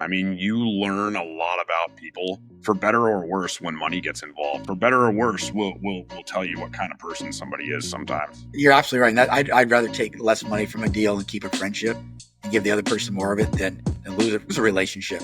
I mean, you learn a lot about people, for better or worse, when money gets involved. For better or worse, we'll tell you what kind of person somebody is sometimes. You're absolutely right. And I'd rather take less money from a deal and keep a friendship and give the other person more of it than lose a relationship.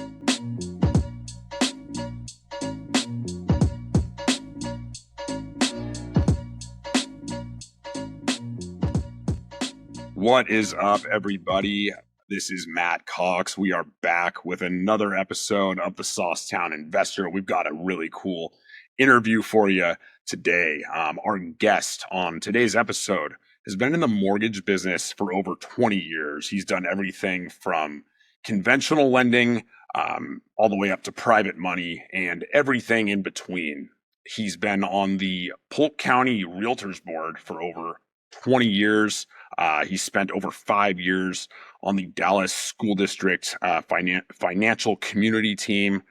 What is up, everybody? This is Matt Cox. We are back with another episode of the Saucetown Investor. We've got a really cool interview for you today. Our guest on today's episode has been in the mortgage business for over 20 years. He's done everything from conventional lending all the way up to private money and everything in between. He's been on the Polk County Realtors Board for over 20 years. He spent over 5 years on the Dallas School District financial community team,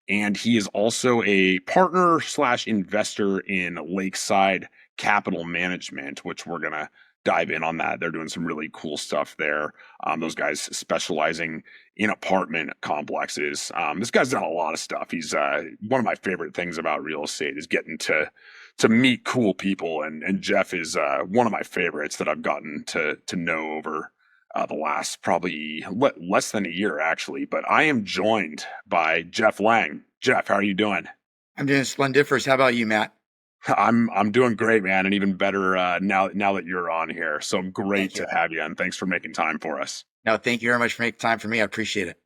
and he is also a partner / investor in Lakeside Capital Management, which we're going to dive in on that. They're doing some really cool stuff there. Those guys specializing in apartment complexes. This guy's done a lot of stuff. He's one of my favorite things about real estate is getting to meet cool people. And Jeff is one of my favorites that I've gotten to know over the last probably less than a year, actually. But I am joined by Jeff Lang. Jeff, how are you doing? I'm doing splendiferous. How about you, Matt? I'm doing great, man, and even better now that you're on here. So great to have you, and thanks for making time for us. No, thank you very much for making time for me. I appreciate it.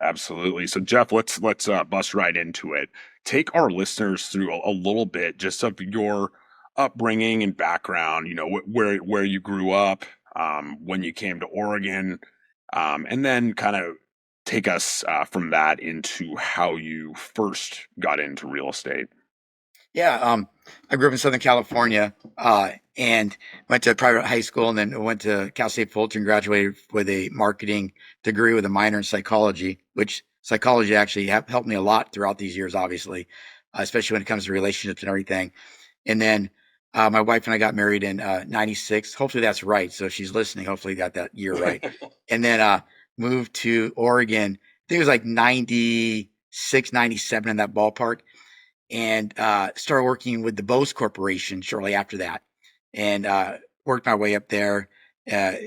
Absolutely. So Jeff, let's bust right into it. Take our listeners through a little bit just of your upbringing and background. You know, where you grew up, when you came to Oregon, and then kind of take us from that into how you first got into real estate. Yeah, I grew up in Southern California and went to a private high school, and then went to Cal State Fullerton, graduated with a marketing degree with a minor in psychology, which psychology actually helped me a lot throughout these years, obviously, especially when it comes to relationships and everything. And then my wife and I got married in 96. Hopefully that's right. So if she's listening, hopefully got that year right. And then moved to Oregon. I think it was like 96, 97 in that ballpark. And started working with the Bose Corporation shortly after that, and worked my way up there.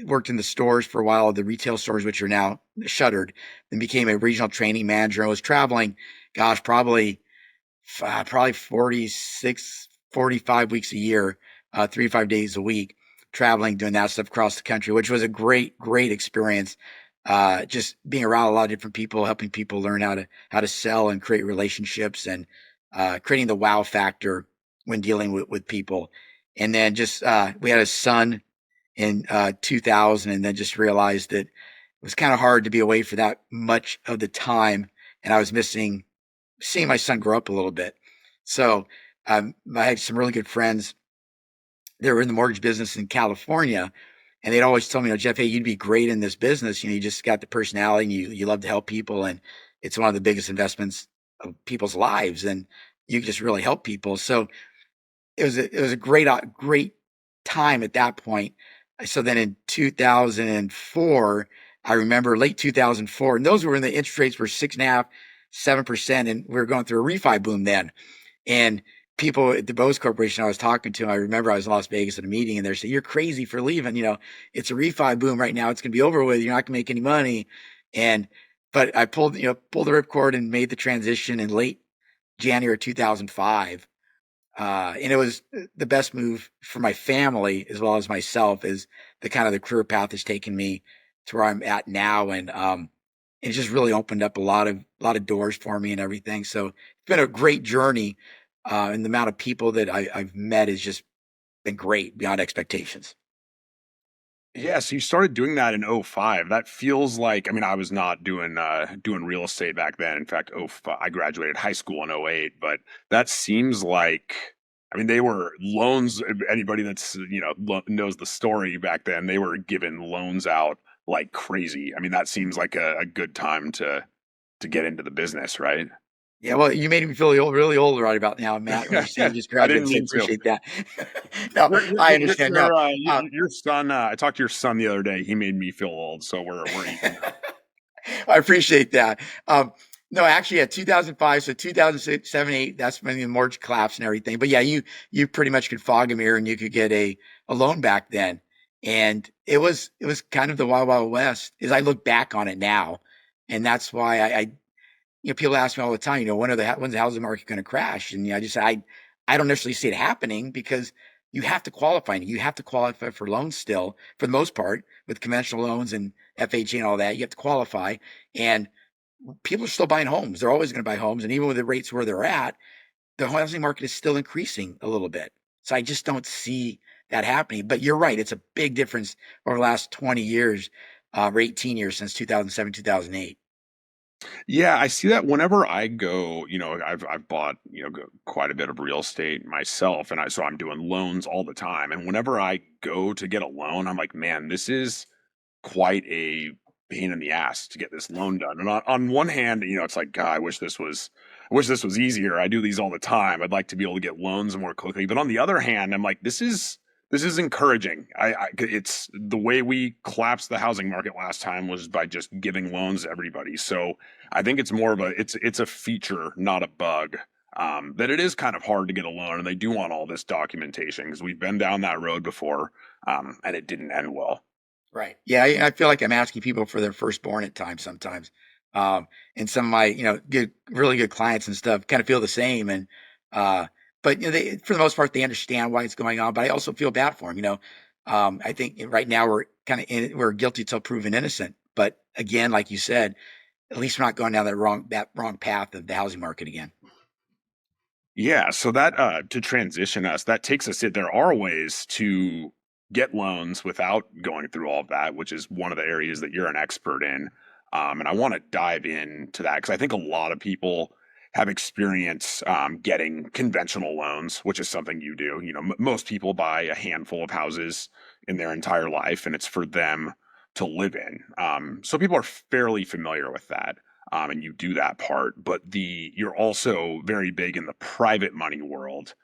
Worked in the stores for a while, the retail stores, which are now shuttered. Then became a regional training manager. I was traveling, gosh, probably 46, 45 weeks a year, 3 to 5 days a week, traveling, doing that stuff across the country, which was a great, great experience. Just being around a lot of different people, helping people learn how to sell and create relationships, and creating the wow factor when dealing with people. And then just we had a son in 2000, and then just realized that it was kind of hard to be away for that much of the time, and I was missing seeing my son grow up a little bit. So I had some really good friends that were in the mortgage business in California, and they'd always tell me, Jeff, hey, you'd be great in this business. You just got the personality, and you love to help people, and it's one of the biggest investments of people's lives, and you just really help people. So it was a great time at that point. So then in 2004, I remember late 2004, and those were when the interest rates were 6.5%, 7%, and we were going through a refi boom then. And people at the Bose Corporation I was talking to, I remember I was in Las Vegas at a meeting, and they're saying, "You're crazy for leaving. It's a refi boom right now. It's going to be over with. You're not going to make any money." But I pulled the ripcord and made the transition in late January 2005. And it was the best move for my family as well as myself, is the career path has taken me to where I'm at now. And it just really opened up a lot of doors for me and everything. So it's been a great journey. And the amount of people that I've met has just been great, beyond expectations. Yeah, so you started doing that in '05. That feels like, I mean, I was not doing real estate back then. In fact, '05, I graduated high school in '08, but that seems like, I mean, they were loans. Anybody that's, knows the story back then, they were giving loans out like crazy. I mean, that seems like a good time to get into the business, right? Yeah, well, you made me feel really old right about now, Matt, when you say you just I graduated, didn't so I mean to. appreciate that. No, I understand. No, Your son. I talked to your son the other day. He made me feel old, so we're even. I appreciate that. No, actually, yeah, 2005, so 2006, 7, 8, that's when the mortgage collapsed and everything. But yeah, you pretty much could fog a mirror and you could get a loan back then. And it was kind of the wild, wild west as I look back on it now. And that's why people ask me all the time, when's the housing market going to crash? And I just say, I don't necessarily see it happening because you have to qualify. You have to qualify for loans still, for the most part, with conventional loans and FHA and all that. You have to qualify. And people are still buying homes. They're always going to buy homes. And even with the rates where they're at, the housing market is still increasing a little bit. So I just don't see that happening. But you're right. It's a big difference over the last 20 years, or 18 years since 2007, 2008. Yeah, I see that whenever I go, I've bought, quite a bit of real estate myself, and so I'm doing loans all the time. And whenever I go to get a loan, I'm like, man, this is quite a pain in the ass to get this loan done. And on one hand, it's like, God, I wish this was easier. I do these all the time. I'd like to be able to get loans more quickly. But on the other hand, I'm like, this is encouraging. It's the way we collapsed the housing market last time was by just giving loans to everybody. So I think it's more of it's a feature, not a bug. That it is kind of hard to get a loan, and they do want all this documentation because we've been down that road before, and it didn't end well. Right. Yeah, I feel like I'm asking people for their firstborn at times sometimes. And some of my, really good clients and stuff kind of feel the same. And, but they, for the most part, they understand why it's going on. But I also feel bad for them. I think right now we're guilty till proven innocent. But again, like you said, at least we're not going down that wrong path of the housing market again. Yeah, so that to transition us, that takes us in. There are ways to get loans without going through all of that, which is one of the areas that you're an expert in. And I want to dive into that because I think a lot of people have experience getting conventional loans, which is something you do. Most people buy a handful of houses in their entire life, and it's for them to live in. So people are fairly familiar with that, and you do that part. But you're also very big in the private money world.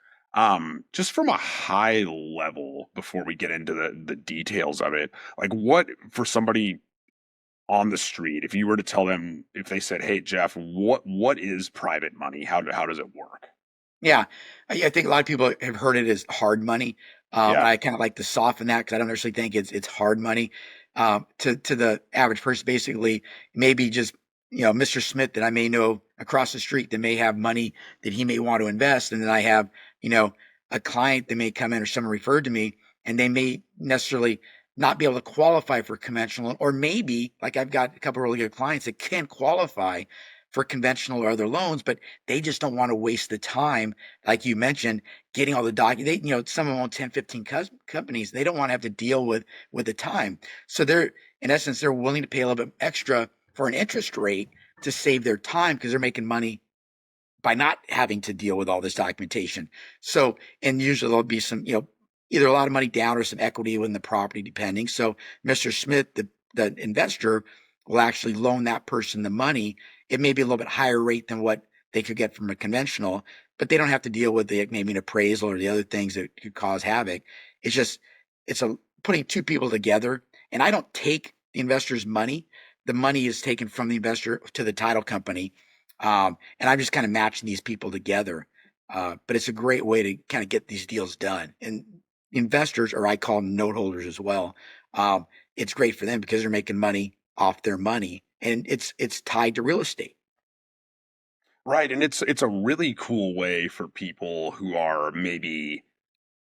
Just from a high level, before we get into the details of it, like what for somebody on the street, if you were to tell them, if they said, "Hey, Jeff, what is private money? How does it work?" Yeah, I think a lot of people have heard it as hard money. Yeah, I kind of like to soften that because I don't necessarily think it's hard money. To the average person, basically, maybe just Mr. Smith that I may know across the street that may have money that he may want to invest, and then I have a client that may come in or someone referred to me, and they may necessarily not be able to qualify for conventional, or maybe like I've got a couple of really good clients that can qualify for conventional or other loans, but they just don't want to waste the time, like you mentioned, getting all the documents. Some of them own 10, 15 companies. They don't want to have to deal with the time. So in essence, they're willing to pay a little bit extra for an interest rate to save their time because they're making money by not having to deal with all this documentation. So, and usually there'll be some, either a lot of money down or some equity within the property, depending. So Mr. Smith, the investor, will actually loan that person the money. It may be a little bit higher rate than what they could get from a conventional, but they don't have to deal with maybe an appraisal or the other things that could cause havoc. It's just, it's putting two people together. And I don't take the investor's money. The money is taken from the investor to the title company. And I'm just kind of matching these people together. But it's a great way to kind of get these deals done. And investors, or I call them note holders as well, it's great for them because they're making money off their money, and it's tied to real estate. right. And it's a really cool way for people who are maybe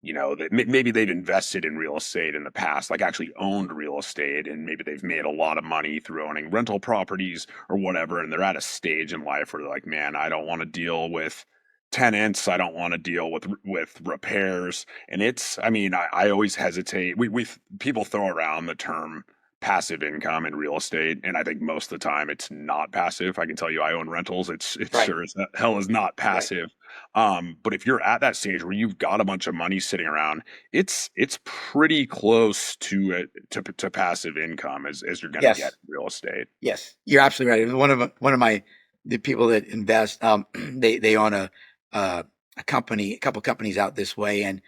that maybe they've invested in real estate in the past, like actually owned real estate, and maybe they've made a lot of money through owning rental properties or whatever, and they're at a stage in life where they're like, man, I don't want to deal with tenants, I don't want to deal with repairs. And I mean, I always hesitate. We people throw around the term passive income in real estate, and I think most of the time it's not passive. I can tell you I own rentals. It's Right. sure as hell is not Right. passive. But if you're at that stage where you've got a bunch of money sitting around, it's pretty close to it to passive income as you're going to get Yes. in real estate. Yes. You're absolutely right. One of my the people that invest, they own a company, a couple companies out this way, and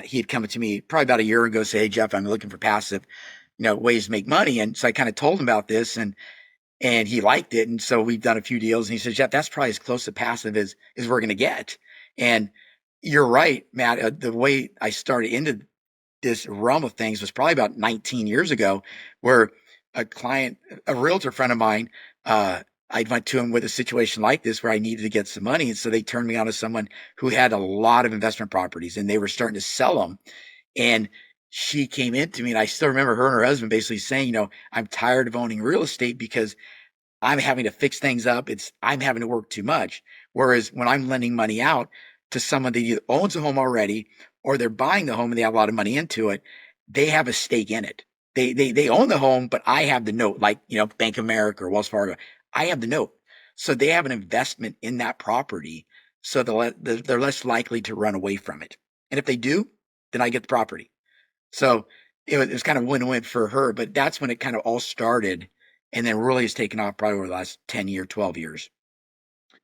he had come to me probably about a year ago, say, "Hey Jeff, I'm looking for passive, ways to make money." And so I kind of told him about this, and and he liked it. And so we've done a few deals, and he says, Jeff, that's probably as close to passive as we're going to get. And you're right, Matt. The way I started into this realm of things was probably about 19 years ago, where a realtor friend of mine, I went to him with a situation like this where I needed to get some money. And so they turned me on to someone who had a lot of investment properties, and they were starting to sell them. And she came into me, and I still remember her and her husband basically saying, I'm tired of owning real estate because I'm having to fix things up. I'm having to work too much. Whereas when I'm lending money out to someone that either owns a home already or they're buying the home and they have a lot of money into it, they have a stake in it. They own the home, but I have the note, like, Bank of America or Wells Fargo. I have the note. So they have an investment in that property. So they're less likely to run away from it. And if they do, then I get the property. So it was kind of win-win for her, but that's when it kind of all started, and then really has taken off probably over the last 10 years, 12 years.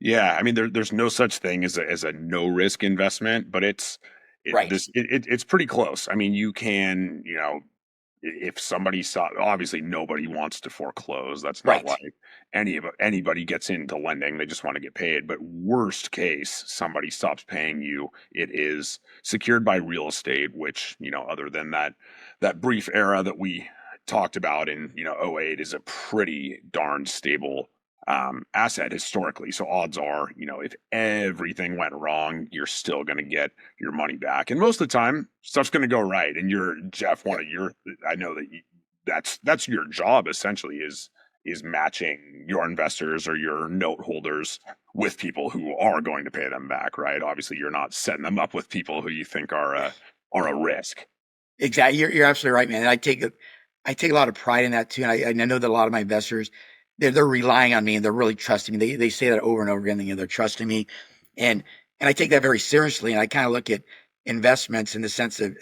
Yeah, I mean, there's no such thing as a no risk investment, but Right. it's pretty close. I mean, you can, if somebody saw, obviously nobody wants to foreclose. That's not why Right. anybody gets into lending. They just want to get paid. But worst case, somebody stops paying you. It is secured by real estate, which, other than that brief era that we talked about in, '08, is a pretty darn stable asset historically. So odds are, if everything went wrong, you're still going to get your money back. And most of the time, stuff's going to go right. And you're Jeff, Yeah. I know that that's your job essentially is matching your investors or your note holders with people who are going to pay them back, right? Obviously, you're not setting them up with people who you think are a risk. Exactly. You're absolutely right, man. And I take a lot of pride in that too. And I know that a lot of my investors, they're relying on me and they're really trusting me. They say that over and over again. They're trusting me, and I take that very seriously. And I kind of look at investments in the sense of,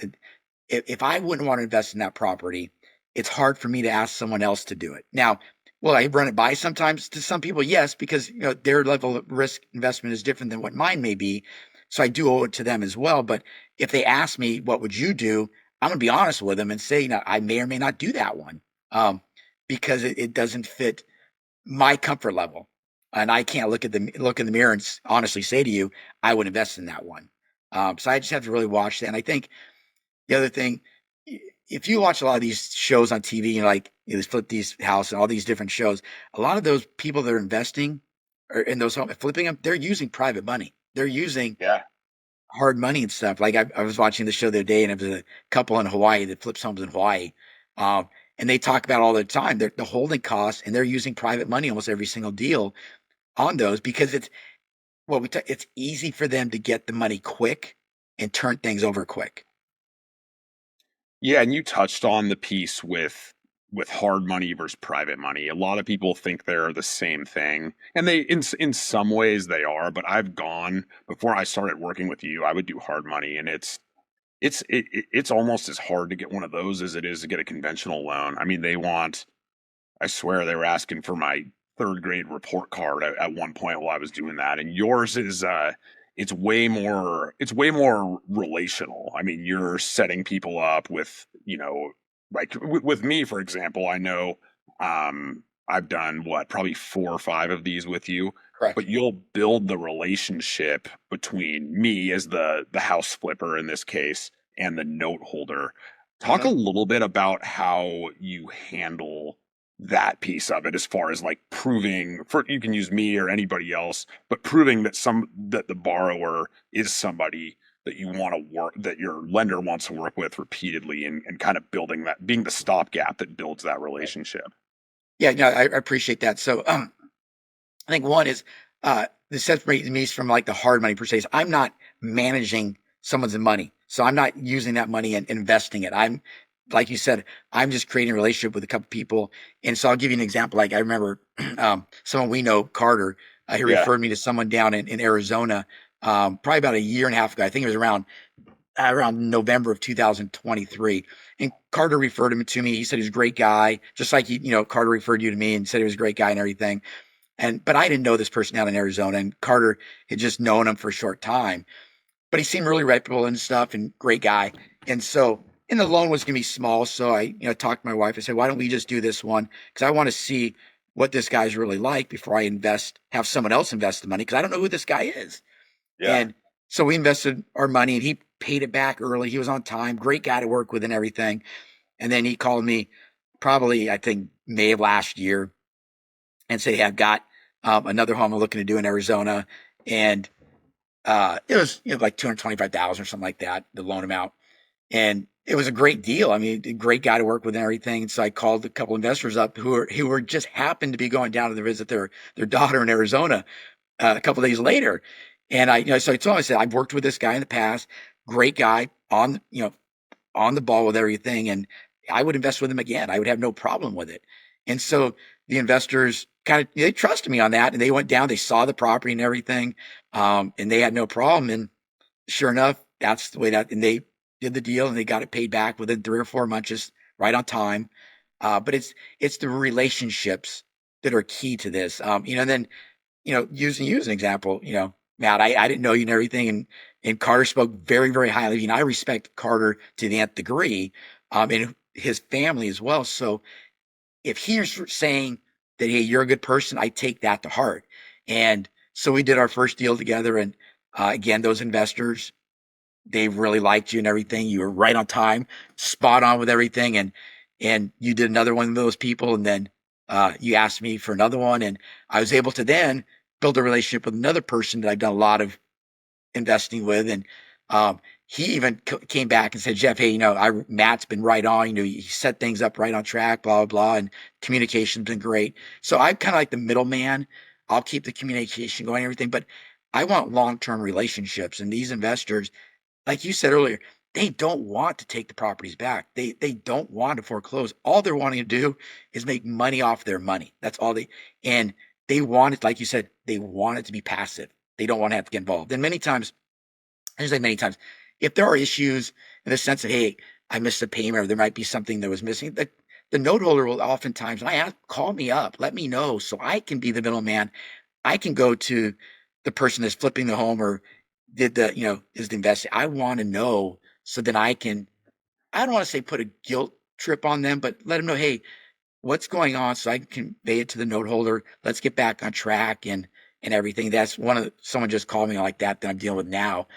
if I wouldn't want to invest in that property, it's hard for me to ask someone else to do it. Now, will I run it by sometimes to some people? Yes, because their level of risk investment is different than what mine may be. So I do owe it to them as well. But if they ask me, what would you do? I'm going to be honest with them and say, I may or may not do that one, because it doesn't fit my comfort level. And I can't look in the mirror and honestly say to you, I would invest in that one. So I just have to really watch that. And I think the other thing, if you watch a lot of these shows on TV, like Flip These House and all these different shows, a lot of those people that are investing or in those homes, flipping them, they're using private money. They're using Yeah. hard money and stuff. Like I was watching the show the other day, and it was a couple in Hawaii that flips homes in Hawaii. And they talk about all the time the holding costs, and they're using private money almost every single deal on those because it's easy for them to get the money quick and turn things over quick. Yeah, and you touched on the piece with hard money versus private money. A lot of people think they're the same thing, and they in some ways they are. But I've gone before I started working with you. I would do hard money, and it's almost as hard to get one of those as it is to get a conventional loan. I mean, they want. I swear they were asking for my third grade report card at one point while I was doing that, and yours is it's way more relational. I mean, you're setting people up with, like with me, for example. I know I've done what, probably 4 or 5 of these with you, Correct. but you'll build the relationship between me as the house flipper in this case and the note holder. Talk a Mhm. little bit about how you handle that piece of it, as far as like proving, for you can use me or anybody else, but proving that the borrower is somebody that you want to work, that your lender wants to work with repeatedly, and kind of building that, being the stopgap that builds that Right. relationship. Yeah, no, I appreciate that. So, I think one is the separates me from like the hard money per se. Is I'm not managing someone's money, so I'm not using that money and investing it. I'm, like you said, I'm just creating a relationship with a couple people. And so I'll give you an example. Like I remember someone we know, Carter. He Yeah, referred me to someone down in Arizona, probably about a year and a half ago. I think it was around November of 2023. And Carter referred him to me. He said he was a great guy, just like Carter referred you to me and said he was a great guy and everything. But I didn't know this person out in Arizona, and Carter had just known him for a short time. But he seemed really reputable and stuff, and great guy. And so, and the loan was going to be small, so I talked to my wife. I said, "Why don't we just do this one? Because I want to see what this guy's really like before I have someone else invest the money, because I don't know who this guy is. Yeah. And so we invested our money, and he paid it back early. He was on time, great guy to work with and everything. And then he called me probably, I think, May of last year and said, hey, I've got another home I'm looking to do in Arizona. And it was like 225,000 or something like that, the loan amount. And it was a great deal. I mean, a great guy to work with and everything. And so I called a couple investors up who were just happened to be going down to visit their daughter in Arizona a couple of days later. And so I told him, I said, I've worked with this guy in the past, great guy on the ball with everything. And I would invest with him again. I would have no problem with it. And so the investors they trusted me on that, and they went down, they saw the property and everything. And they had no problem. And sure enough, that's the way and they did the deal, and they got it paid back within 3 or 4 months, just right on time. But it's the relationships that are key to this. And then, using you as an example, Matt, I didn't know you and everything. And Carter spoke very, very highly of you. And I respect Carter to the nth degree, and his family as well. So if he's saying that, hey, you're a good person, I take that to heart. And so we did our first deal together. And again, those investors, they really liked you and everything. You were right on time, spot on with everything. And you did another one of those people. And then you asked me for another one. And I was able to then build a relationship with another person that I've done a lot of investing with. And he even came back and said, Jeff, hey, Matt's been right on, he set things up right on track, blah, blah, blah. And communication's been great. So I'm kind of like the middleman. I'll keep the communication going and everything, but I want long-term relationships. And these investors, like you said earlier, they don't want to take the properties back. They don't want to foreclose. All they're wanting to do is make money off their money. That's all and they want it, like you said, they want it to be passive. They don't want to have to get involved. And many times, if there are issues in the sense that, hey, I missed a payment, or there might be something that was missing, the note holder will oftentimes, call me up, let me know, so I can be the middleman. I can go to the person that's flipping the home, or is the investing. I want to know, so that I don't want to say put a guilt trip on them, but let them know, hey, what's going on, so I can convey it to the note holder. Let's get back on track and everything. That's someone just called me like that I'm dealing with now.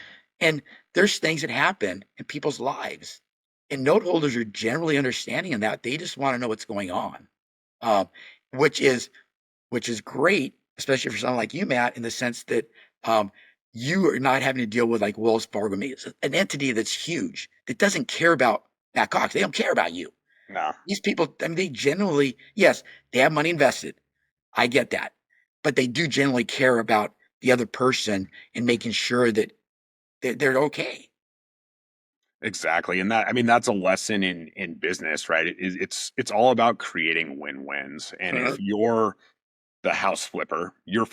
And there's things that happen in people's lives, and note holders are generally understanding in that. They just want to know what's going on, uh, which is great, especially for someone like you, Matt, in the sense that you are not having to deal with like Wells Fargo, an entity that's huge, that doesn't care about Matt Cox. They don't care about you. No. These people, I mean, they generally, yes, they have money invested. I get that. But they do generally care about the other person and making sure that they're okay. Exactly. And that's a lesson in business, right? It's all about creating win-wins. And if Uh-huh. you're the house flipper, you're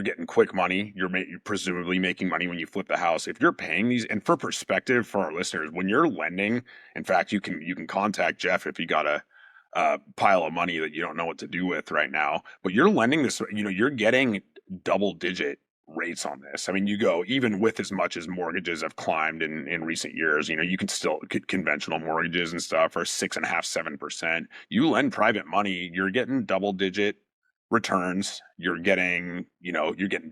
getting quick money, you're presumably making money when you flip the house. If you're paying these, and for perspective for our listeners, when you're lending, in fact, you can contact Jeff if you got a pile of money that you don't know what to do with right now, but you're lending this, you're getting double digit rates on this. I mean, you go, even with as much as mortgages have climbed in recent years, you can still get conventional mortgages and stuff are 6.5, 7%. You lend private money, you're getting double digit returns. You're getting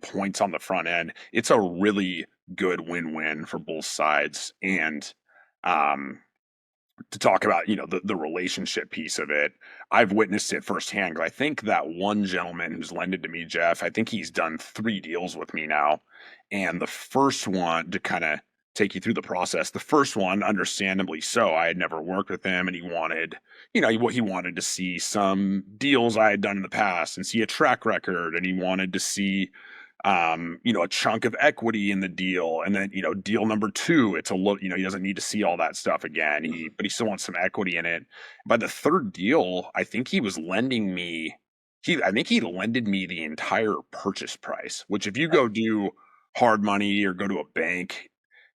points on the front end. It's a really good win-win for both sides. And um to talk about the relationship piece of it, I've witnessed it firsthand. 'Cause I think that one gentleman who's lended to me, Jeff, I think he's done 3 deals with me now. And the first one, to kind of take you through the process, the first one, understandably so, I had never worked with him, and he wanted he wanted to see some deals I had done in the past and see a track record, and he wanted to see a chunk of equity in the deal. And then, deal number two, it's a look, he doesn't need to see all that stuff again. But he still wants some equity in it. By the third deal, I think he was lending me, I think he lended me the entire purchase price, which if you go do hard money or go to a bank,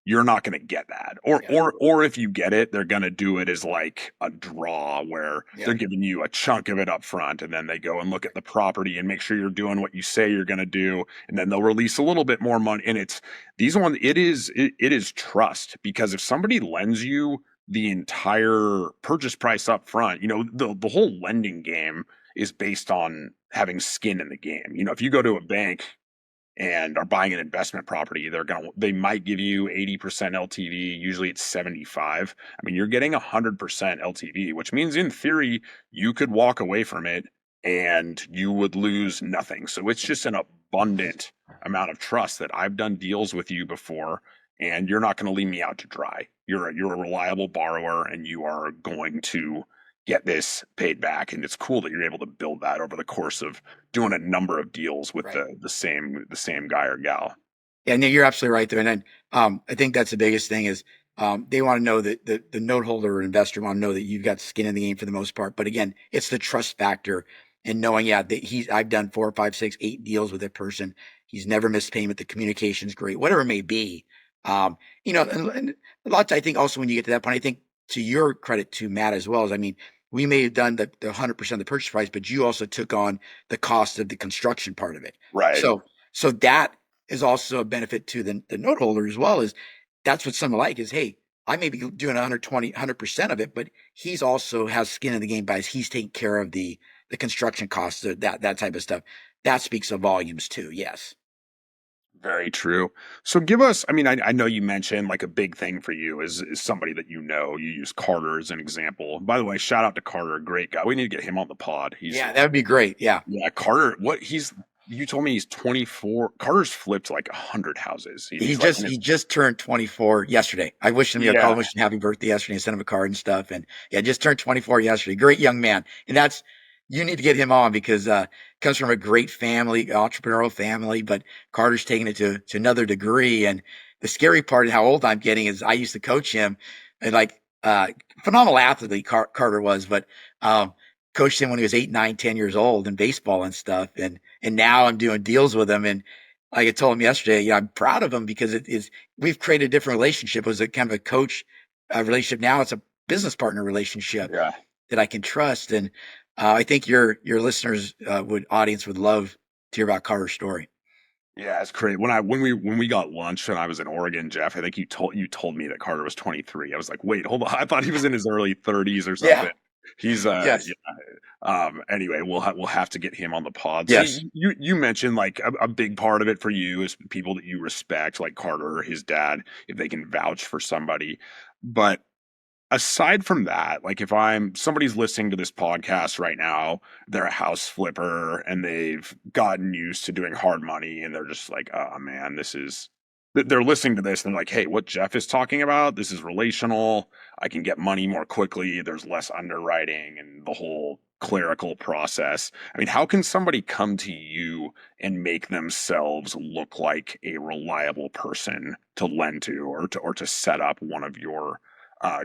you're not going to get that. Or Yeah. or if you get it, they're going to do it as like a draw where Yeah. they're giving you a chunk of it up front, and then they go and look at the property and make sure you're doing what you say you're going to do, and then they'll release a little bit more money. And it's these ones, it is trust, because if somebody lends you the entire purchase price up front, the whole lending game is based on having skin in the game. If you go to a bank and are buying an investment property, they might give you 80% LTV. Usually it's 75. I mean, you're getting 100% LTV, which means in theory you could walk away from it and you would lose nothing. So it's just an abundant amount of trust that I've done deals with you before, and you're not going to leave me out to dry. You're a reliable borrower, and you are going to get this paid back. And it's cool that you're able to build that over the course of doing a number of deals with Right. the same guy or gal. Yeah, no, you're absolutely right there. And then I think that's the biggest thing is they want to know that the note holder or investor want to know that you've got skin in the game for the most part. But again, it's the trust factor and knowing, yeah, that I've done 4, 5, 6, 8 deals with that person. He's never missed payment. The communication's great, whatever it may be. And a lot, I think also when you get to that point, I think to your credit to Matt as well, I mean, we may have done the 100% of the purchase price, but you also took on the cost of the construction part of it. Right. So that is also a benefit to the note holder as well. Is that's what some like is, hey, I may be doing 100% of it, but he's also has skin in the game by he's taking care of the construction costs, that type of stuff. That speaks of volumes too. Yes. Very true. So give us, I mean, I know you mentioned like a big thing for you is somebody that you know. You use Carter as an example. By the way, shout out to Carter, great guy. We need to get him on the pod. Yeah, that would be great. Yeah. Yeah, Carter, you told me he's 24. Carter's flipped like 100 houses. He He's like just he just turned 24 yesterday. I wished him, called him, yeah, wished him happy birthday yesterday and sent him a card and stuff. And yeah, just turned 24 yesterday. Great young man. And you need to get him on because comes from a great family, entrepreneurial family, but Carter's taking it to another degree. And the scary part of how old I'm getting is I used to coach him and phenomenal athlete Carter was, but coached him when he was 8, 9, 10 years old in baseball and stuff. And now I'm doing deals with him. And like I told him yesterday, yeah, I'm proud of him because we've created a different relationship. It was a kind of a coach relationship. Now it's a business partner relationship yeah. that I can trust. And I think your listeners audience would love to hear about Carter's story. Yeah, it's crazy. When we got lunch and I was in Oregon, Jeff, I think you told me that Carter was 23. I was like, wait, hold on. I thought he was in his early 30s or Yeah. something. He's Yes. yeah. Anyway, we'll have to get him on the pod. So Yes. you mentioned like a big part of it for you is people that you respect, like Carter or his dad, if they can vouch for somebody. But aside from that, like if somebody's listening to this podcast right now, they're a house flipper and they've gotten used to doing hard money and they're just like, oh man, they're listening to this and they're like, hey, what Jeff is talking about, this is relational. I can get money more quickly. There's less underwriting and the whole clerical process. I mean, how can somebody come to you and make themselves look like a reliable person to lend to or to set up one of your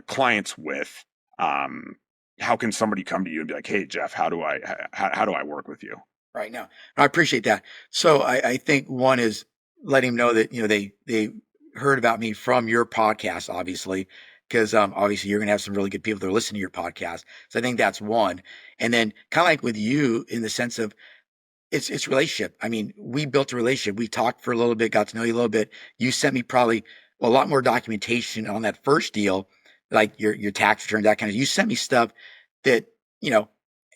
clients with? How can somebody come to you and be like, hey Jeff, how do I work with you? Right now. I appreciate that. So I think one is letting them know that, they heard about me from your podcast, obviously, because obviously you're going to have some really good people that are listening to your podcast. So I think that's one. And then kind of like with you in the sense of it's relationship. I mean, we built a relationship. We talked for a little bit, got to know you a little bit. You sent me probably a lot more documentation on that first deal, like your tax return, that kind of. You sent me stuff that you know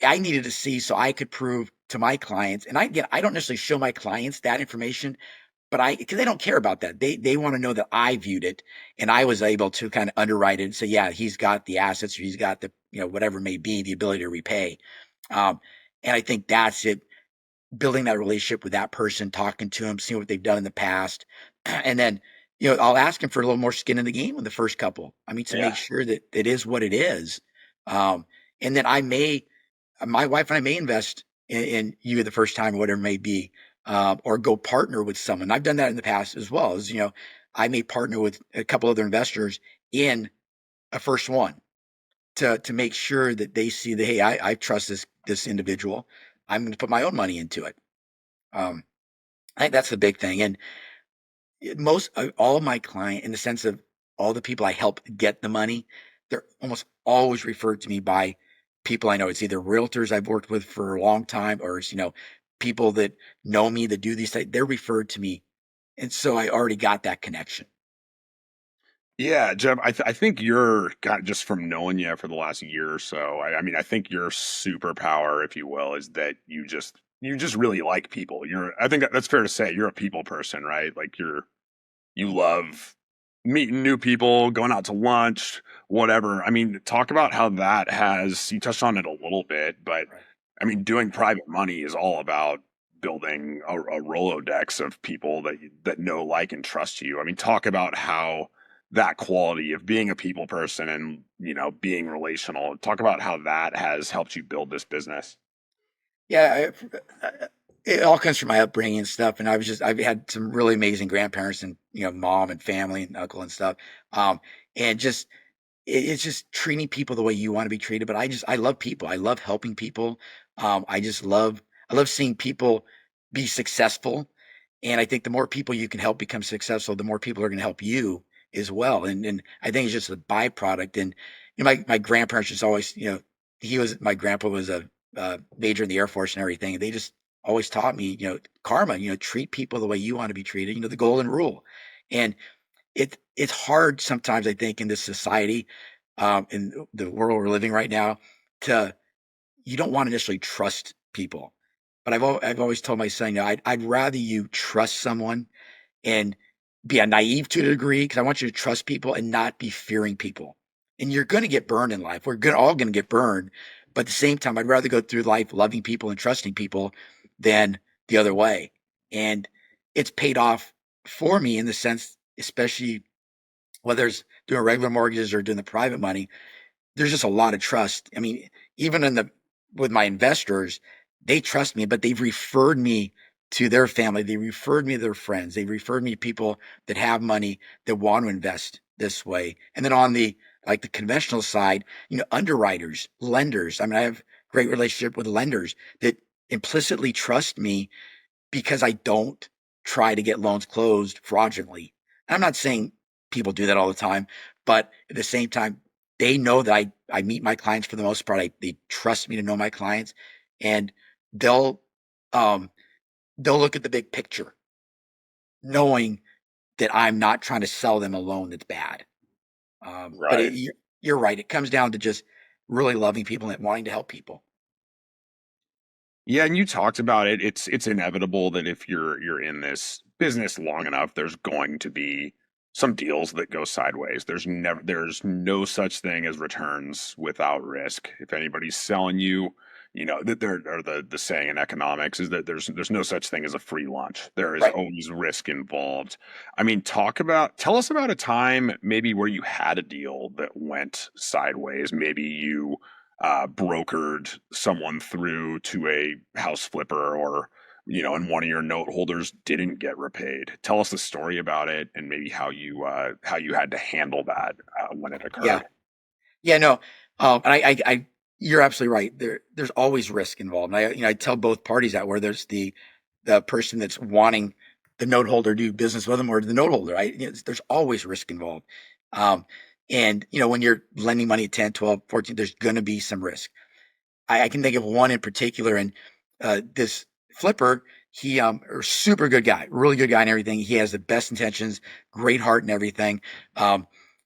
I needed to see so I could prove to my clients. And I don't necessarily show my clients that information, but because they don't care about that. They want to know that I viewed it and I was able to kind of underwrite it and say, yeah, he's got the assets or he's got the whatever it may be, the ability to repay. And I think that's it, building that relationship with that person, talking to them, seeing what they've done in the past. And then, I'll ask them for a little more skin in the game with the first couple. I mean, to Yeah. make sure that it is what it is. And then my wife and I may invest in you the first time or whatever it may be, or go partner with someone. I've done that in the past as well as, I may partner with a couple other investors in a first one to make sure that they see that, hey, I trust this individual. I'm going to put my own money into it. Um, I think that's the big thing. And most all of my client, in the sense of all the people I help get the money, they're almost always referred to me by people I know. It's either realtors I've worked with for a long time, or it's, people that know me that do these things. They're referred to me, and so I already got that connection. Yeah, Jeff, I think you're got just from knowing you for the last year or so. I mean, I think your superpower, if you will, is that you just really like people. I think that's fair to say. You're a people person, right? Like you love meeting new people, going out to lunch, whatever. I mean, talk about how that has, you touched on it a little bit, but Right. I mean, doing private money is all about building a Rolodex of people that know, like, and trust you. I mean, talk about how that quality of being a people person and, being relational, talk about how that has helped you build this business. Yeah, it all comes from my upbringing and stuff. And I've had some really amazing grandparents and, mom and family and uncle and stuff. And just, it's just treating people the way you want to be treated. But I love people. I love helping people. I love seeing people be successful. And I think the more people you can help become successful, the more people are going to help you as well. And I think it's just a byproduct. And my grandparents just always, my grandpa was a major in the Air Force and everything. And they just always taught me, karma, treat people the way you want to be treated, the golden rule. And it's hard sometimes, I think, in this society, in the world we're living right now, to you don't want to necessarily trust people. But I've always told my son, I'd rather you trust someone and be a naive to a degree, because I want you to trust people and not be fearing people. And you're going to get burned in life. All going to get burned. But at the same time, I'd rather go through life loving people and trusting people than the other way. And it's paid off for me in the sense, especially whether it's doing regular mortgages or doing the private money, there's just a lot of trust. I mean, even with my investors, they trust me, but they've referred me to their family. They referred me to their friends. They referred me to people that have money that want to invest this way. And then on the conventional side, underwriters, lenders. I mean, I have great relationship with lenders that implicitly trust me because I don't try to get loans closed fraudulently. I'm not saying people do that all the time, but at the same time, they know that I meet my clients for the most part. They trust me to know my clients, and they'll um, they'll look at the big picture, knowing that I'm not trying to sell them a loan that's bad. But Right. you're right. It comes down to just really loving people and wanting to help people. Yeah, and you talked about it. It's inevitable that if you're in this business long enough, there's going to be some deals that go sideways. There's no such thing as returns without risk. If anybody's selling you, that there or the saying in economics is that there's no such thing as a free lunch. There is Right. always risk involved. I mean, tell us about a time maybe where you had a deal that went sideways. Maybe you brokered someone through to a house flipper, or and one of your note holders didn't get repaid. Tell us the story about it and maybe how you had to handle that when it Yeah. occurred. Yeah, no, and you're absolutely right. There's always risk involved. And I tell both parties that, where there's the person that's wanting the note holder to do business with them, or the note holder. There's always risk involved. Um, and when you're lending money at 10, 12, 14, there's going to be some risk. I can think of one in particular, and this flipper, he a super good guy, really good guy and everything. He has the best intentions, great heart and everything.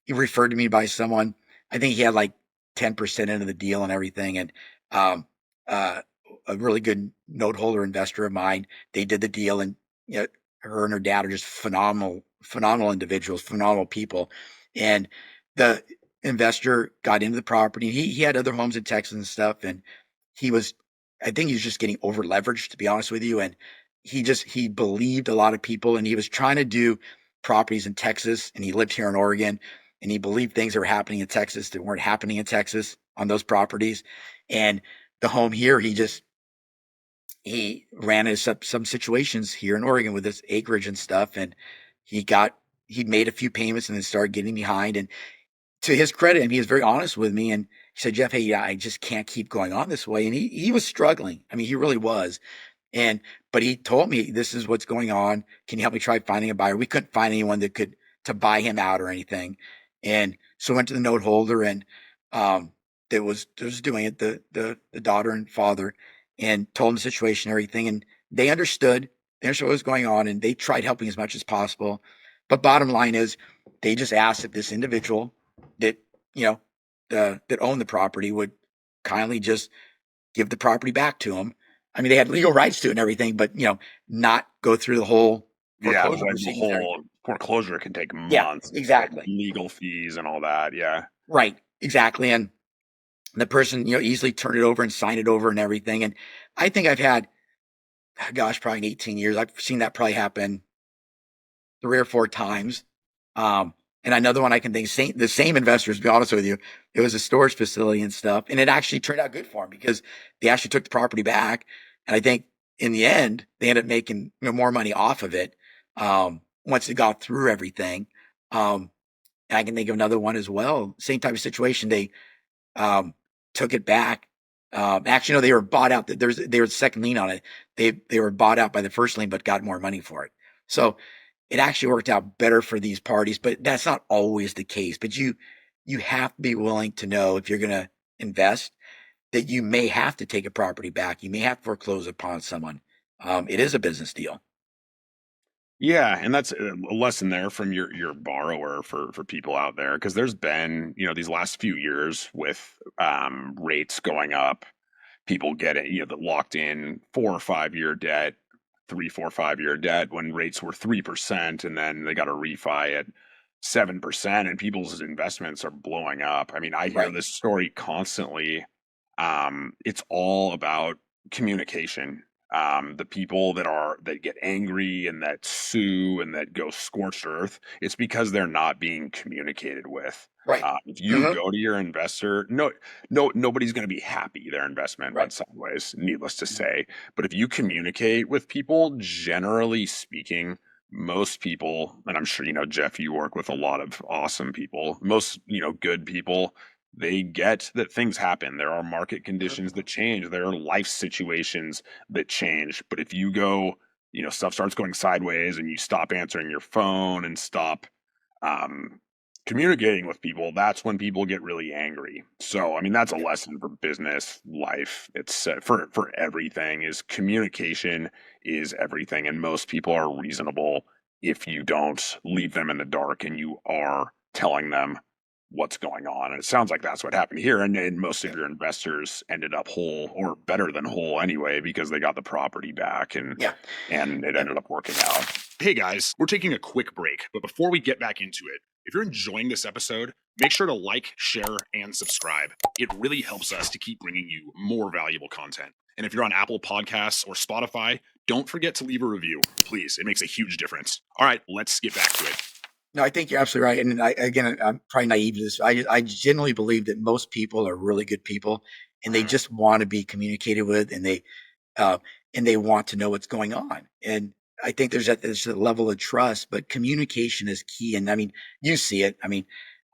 He referred to me by someone. I think he had like 10% into the deal and everything, and um, uh, a really good note holder investor of mine. They did the deal, and her and her dad are just phenomenal individuals, phenomenal people, and the investor got into the property. He had other homes in Texas and stuff, and he was, I think he was just getting over leveraged, to be honest with you. And he believed a lot of people, and he was trying to do properties in Texas, and he lived here in Oregon, and he believed things that were happening in Texas that weren't happening in Texas on those properties. And the home here, he ran into some situations here in Oregon with this acreage and stuff. And he got, he made a few payments and then started getting behind. And to his credit, and he was very honest with me, and he said, Jeff, hey, yeah, I just can't keep going on this way. And he was struggling. I mean, he really was. And, but he told me, this is what's going on. Can you help me try finding a buyer? We couldn't find anyone that could, to buy him out or anything. And so I went to the note holder, and, that was doing it, the daughter and father, and told him the situation and everything. And they understood what was going on, and they tried helping as much as possible. But bottom line is, they just asked if this individual that, you know, that owned the property would kindly just give the property back to him. I mean, they had legal rights to it and everything, but not go through the whole Yeah, foreclosure when the proceedings and whole everything. foreclosure can take Yeah, months, like exactly. legal fees and all that. Yeah. Right, exactly. And the person, easily turned it over and signed it over and everything. And I think I've had, gosh, probably in 18 years, I've seen that probably happen 3 or 4 times. Um, and another one I can think, the same investors, to be honest with you, it was a storage facility and stuff. And it actually turned out good for them because they actually took the property back. And I think in the end, they ended up making more money off of it once it got through everything. And I can think of another one as well. Same type of situation. They um, took it back. Actually, no, they were bought out. They were the second lien on it. They were bought out by the first lien, but got more money for it. So it actually worked out better for these parties. But that's not always the case. But you have to be willing to know if you're going to invest that you may have to take a property back. You may have to foreclose upon someone. It is a business deal. Yeah, and that's a lesson there from your borrower for people out there because there's been, these last few years with rates going up, people get it, the locked in 4 or 5 year debt, 3, 4, 5 year debt when rates were 3%, and then they got a refi at 7%, and people's investments are blowing up. I mean, I hear Right. this story constantly. It's all about communication. The people that get angry and that sue and that go scorched earth, it's because they're not being communicated with. Right. If you Hmm. go to your investor, nobody's going to be happy their investment Right. went sideways, needless to say. But if you communicate with people, generally speaking, most people, and I'm sure, Jeff, you work with a lot of awesome people, most, good people, they get that things happen. There are market conditions that change. There are life situations that change. But if you go, stuff starts going sideways and you stop answering your phone and stop um, communicating with people, that's when people get really angry. So, I mean, that's a lesson for business, life. It's for everything. Is communication is everything, and most people are reasonable if you don't leave them in the dark and you are telling them what's going on. And it sounds like that's what happened here. And most of Yeah. your investors ended up whole or better than whole anyway because they got the property back Yeah. and it Yeah. ended up working out. Hey guys, we're taking a quick break, but before we get back into it, if you're enjoying this episode, make sure to like, share, and subscribe. It really helps us to keep bringing you more valuable content. And if you're on Apple Podcasts or Spotify, don't forget to leave a review. Please, it makes a huge difference. All right, let's get back to it. No, I think you're absolutely right. And again, I'm probably naive to this. I genuinely believe that most people are really good people, and they Mhm. just want to be communicated with, uh, and they want to know what's going on. And I think there's a level of trust, but communication is key. And I mean, you see it. I mean,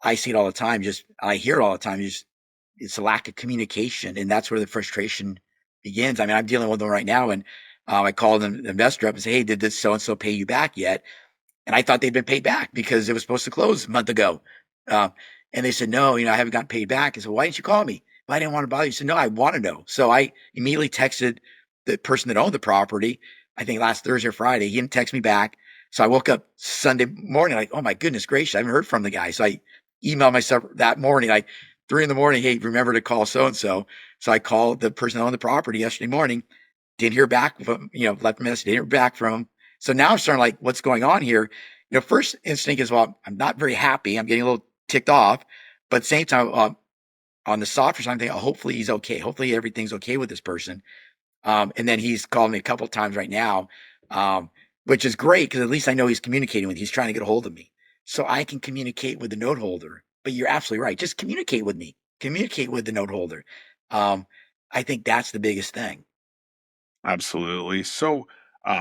I see it all the time. I hear it all the time. It's a lack of communication, and that's where the frustration begins. I mean, I'm dealing with them right now, and I called an investor up and say, "Hey, did this so and so pay you back yet?" And I thought they'd been paid back because it was supposed to close a month ago. Uh, and they said, no, I haven't gotten paid back. I said, why didn't you call me? Well, I didn't want to bother you. He said, no, I want to know. So I immediately texted the person that owned the property, I think last Thursday or Friday. He didn't text me back. So I woke up Sunday morning, like, oh my goodness gracious, I haven't heard from the guy. So I emailed myself that morning, like 3 a.m. Hey, remember to call so and so. So I called the person that owned the property yesterday morning. Didn't hear back from, left a message, didn't hear back from him. So now I'm starting like, what's going on here? First instinct is, well, I'm not very happy. I'm getting a little ticked off, but at the same time, on the softer side, I'm thinking, oh, hopefully he's okay. Hopefully everything's okay with this person. And then he's called me a couple of times right now, um, which is great because at least I know he's communicating with me. He's trying to get a hold of me. So I can communicate with the note holder. But you're absolutely right. Just communicate with me. Communicate with the note holder. Um, I think that's the biggest thing. Absolutely. So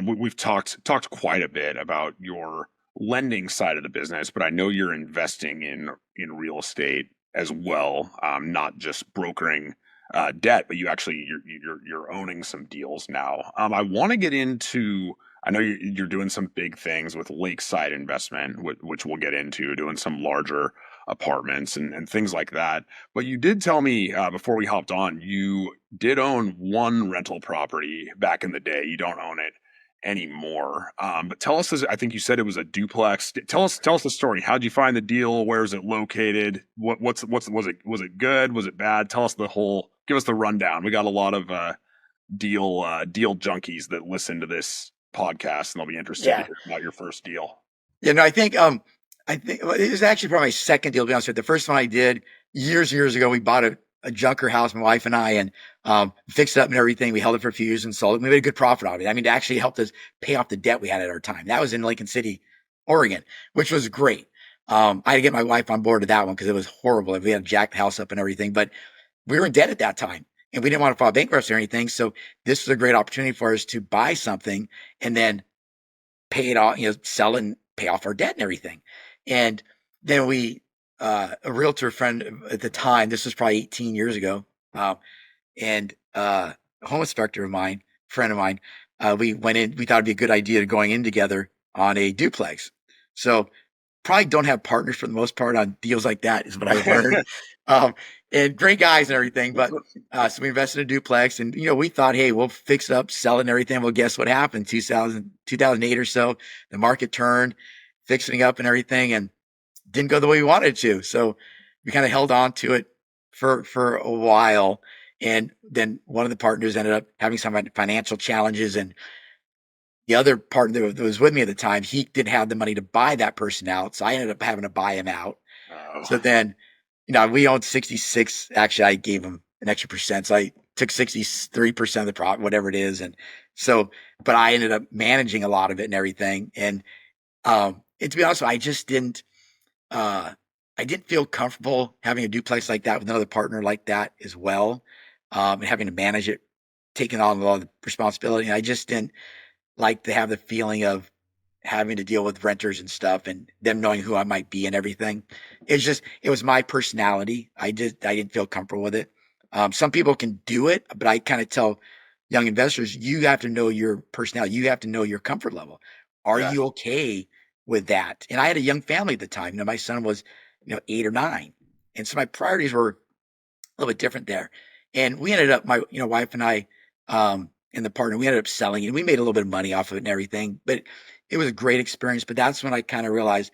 we've talked quite a bit about your lending side of the business, but I know you're investing in real estate as well, not just brokering debt, but you're owning some deals now. I want to get into. I know you're doing some big things with Lakeside investment, which we'll get into, doing some larger apartments and things like that. But you did tell me before we hopped on, you did own one rental property back in the day. You don't own it anymore. But tell us, I think you said it was a duplex. Tell us the story. How'd you find the deal? Where is it located? What's was it good? Was it bad? Tell us the whole. Give us the rundown. We got a lot of deal junkies that listen to this podcast, and they'll be interested to Yeah. hear about your first deal. Yeah, no, I think well, it was actually probably my second deal, to be honest with you. The first one I did years ago, we bought a junker house, my wife and I, and fixed it up and everything. We held it for a few years and sold it. We made a good profit on it. I mean, it actually helped us pay off the debt we had at our time. That was in Lincoln City, Oregon, which was great. I had to get my wife on board with that one because it was horrible. We had to jack the house up and everything, but we were in debt at that time and we didn't want to file bankruptcy or anything. So this was a great opportunity for us to buy something and then pay it off, sell and pay off our debt and everything. And then a realtor friend at the time, this was probably 18 years ago, and a home inspector of mine, friend of mine, we went in, we thought it'd be a good idea to going in together on a duplex. So probably don't have partners for the most part on deals like that is what I've learned. Um, and great guys and everything, but so we invested in a duplex and, we thought, hey, we'll fix it up, sell it and everything. Well, guess what happened? 2008 or so, the market turned, fixing up and everything and didn't go the way we wanted it to. So we kind of held on to it for a while. And then one of the partners ended up having some financial challenges and the other partner that was with me at the time, he didn't have the money to buy that person out. So I ended up having to buy him out. So then, we owned 66. Actually, I gave him an extra percent. So I took 63% of the profit, whatever it is. And so, but I ended up managing a lot of it and everything. And to be honest, I didn't feel comfortable having a duplex like that with another partner like that as well. And having to manage it, taking on all the responsibility. And I just didn't like to have the feeling of having to deal with renters and stuff and them knowing who I might be and everything. It was my personality. I didn't feel comfortable with it. Some people can do it, but I kind of tell young investors, you have to know your personality. You have to know your comfort level. Are Yeah. you okay with that? And I had a young family at the time. My son was, 8 or 9. And so my priorities were a little bit different there. And we ended up, my, wife and I, and the partner, we ended up selling it. We made a little bit of money off of it and everything, but it was a great experience. But that's when I kind of realized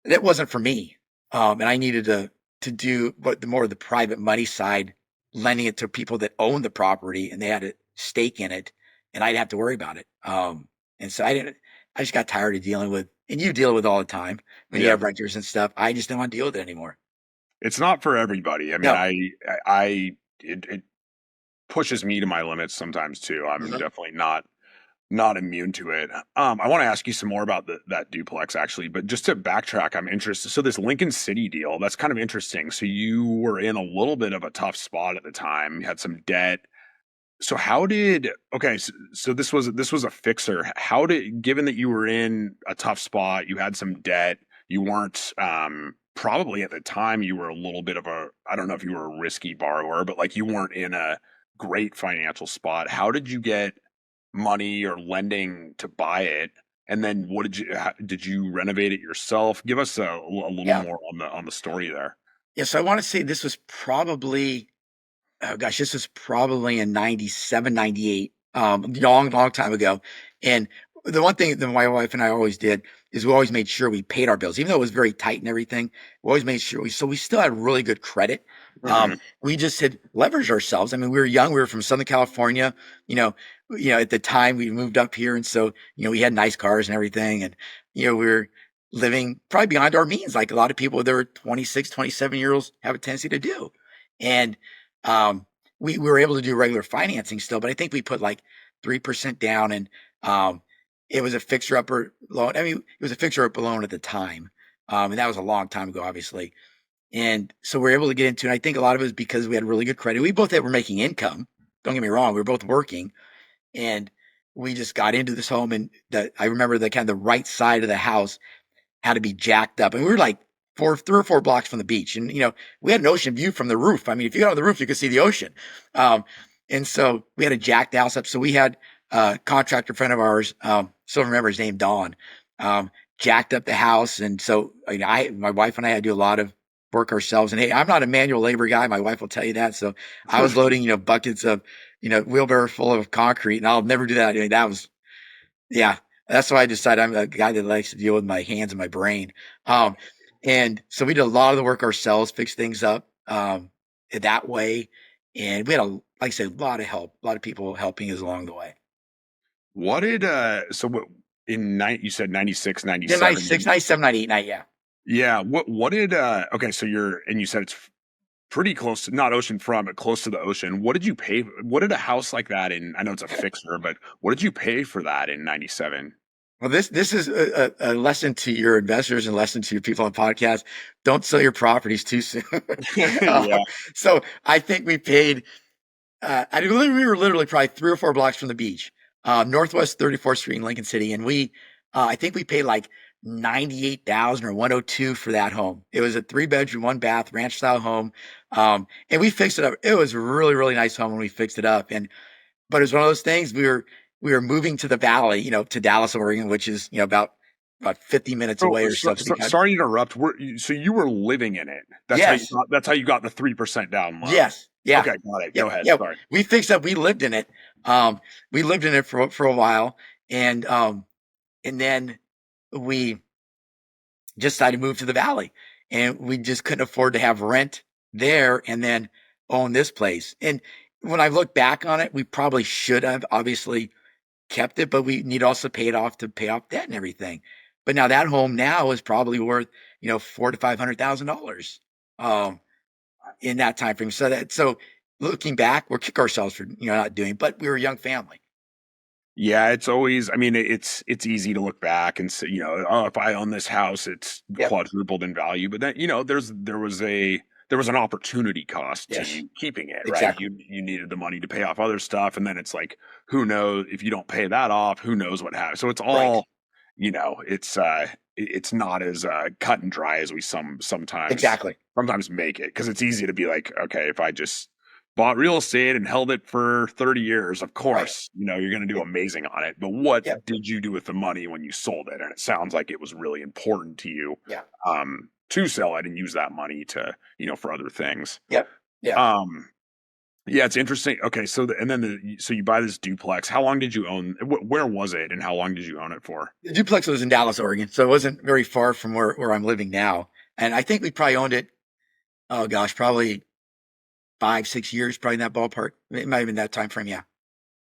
that wasn't for me. And I needed to do what the more of the private money side, lending it to people that own the property and they had a stake in it and I'd have to worry about it. And so I just got tired of dealing with, and you deal with all the time when you Yeah. have renters and stuff. I just didn't want to deal with it anymore. It's not for everybody. I mean, No. it pushes me to my limits sometimes too. I'm Mhm. definitely not immune to it. I want to ask you some more about that duplex actually, but just to backtrack, I'm interested. So this Lincoln City deal, that's kind of interesting. So you were in a little bit of a tough spot at the time. You had some debt. So so this was a fixer. Given that you were in a tough spot, you had some debt, you weren't probably at the time you were a little bit of a, I don't know if you were a risky borrower, but like you weren't in a great financial spot. How did you get money or lending to buy it? And then did you renovate it yourself? Give us a little Yeah. more on the story there. Yeah. So I want to say this was probably, oh gosh, this was probably in 97, 98, long time ago. And the one thing that my wife and I always did is we always made sure we paid our bills, even though it was very tight and everything. We always made sure so we still had really good credit. Hmm. We just had leveraged ourselves. I mean, we were young. We were from Southern California, at the time we moved up here. And so, we had nice cars and everything. And, we were living probably beyond our means. Like a lot of people that were 26, 27 year olds have a tendency to do. And, um, we were able to do regular financing still, but I think we put like 3% down and um, it was a fixer upper loan. I mean, it was a fixer upper loan at the time. And that was a long time ago, obviously. And so we were able to get into it. I think a lot of it was because we had really good credit. We both were making income. Don't get me wrong. We were both working and we just got into this home and I remember the kind of the right side of the house had to be jacked up. And we were like 3 or 4 blocks from the beach. And, we had an ocean view from the roof. I mean, if you got on the roof, you could see the ocean. Um, and so we had a jacked house up. So we had a contractor friend of ours, still remember his name, Don, jacked up the house. And so my wife and I had to do a lot of work ourselves. And hey, I'm not a manual labor guy. My wife will tell you that. So I was loading, buckets of, wheelbarrow full of concrete and I'll never do that. I mean, that was, yeah, that's why I decided I'm a guy that likes to deal with my hands and my brain. Yeah. And so we did a lot of the work ourselves, fix things up that way. And we had like I said, a lot of help, a lot of people helping us along the way. What did so what in you said 96, Yeah, 97? 96, 97, 98, 90, yeah. Yeah, what did okay, so you said it's pretty close to not oceanfront, but close to the ocean. What did you pay? What did a house like that in? I know it's a fixer, but what did you pay for that in '97? Well, this is a lesson to your investors and lesson to your people on podcasts. Don't sell your properties too soon. Yeah, So I think we paid. We were literally probably 3 or 4 blocks from the beach, Northwest 34th Street in Lincoln City, and I think we paid like 98,000 or 102 for that home. It was a 3 bedroom, 1 bath, ranch style home, and we fixed it up. It was a really really nice home when we fixed it up, and but it was one of those things. We were moving to the valley, to Dallas, Oregon, which is about 50 minutes So, away or so. Because sorry to interrupt. So you were living in it. yes, That's how you got the 3% down low. yes, yeah, Okay, got it. yeah, Go ahead. yeah. Sorry. We fixed up. We lived in it. Um, we lived in it for a while, and then we just decided to move to the valley, and we just couldn't afford to have rent there and then own this place. And when I look back on it, we probably should have obviously kept it, but we need also pay it off to pay off debt and everything. But now that home now is probably worth, four to $500,000 um in that time frame. So looking back, we'll kick ourselves for not doing, but we were a young family. Yeah, it's always. I mean, it's easy to look back and say, oh, if I own this house, it's Yep. quadrupled in value. But then, there was an opportunity cost to Yes. you keeping it, right? Exactly. You needed the money to pay off other stuff, and then it's like, who knows if you don't pay that off? Who knows what happens? So it's Right. all, it's not as cut and dry as we Exactly. sometimes make it because it's easy to be like, okay, if I just bought real estate and held it for 30 years, of Right. course, you're going to do amazing on it. But what Yep. did you do with the money when you sold it? And it sounds like it was really important to you Yeah. to sell it and use that money to, for other things. Yep. Yeah. Um, yeah, it's interesting. Okay, so so you buy this duplex. How long did you own? Where was it, and how long did you own it for? The duplex was in Dallas, Oregon, so it wasn't very far from where I'm living now. And I think we probably owned it, oh gosh, probably 5, 6 years, probably in that ballpark. It might have been that time frame. Yeah.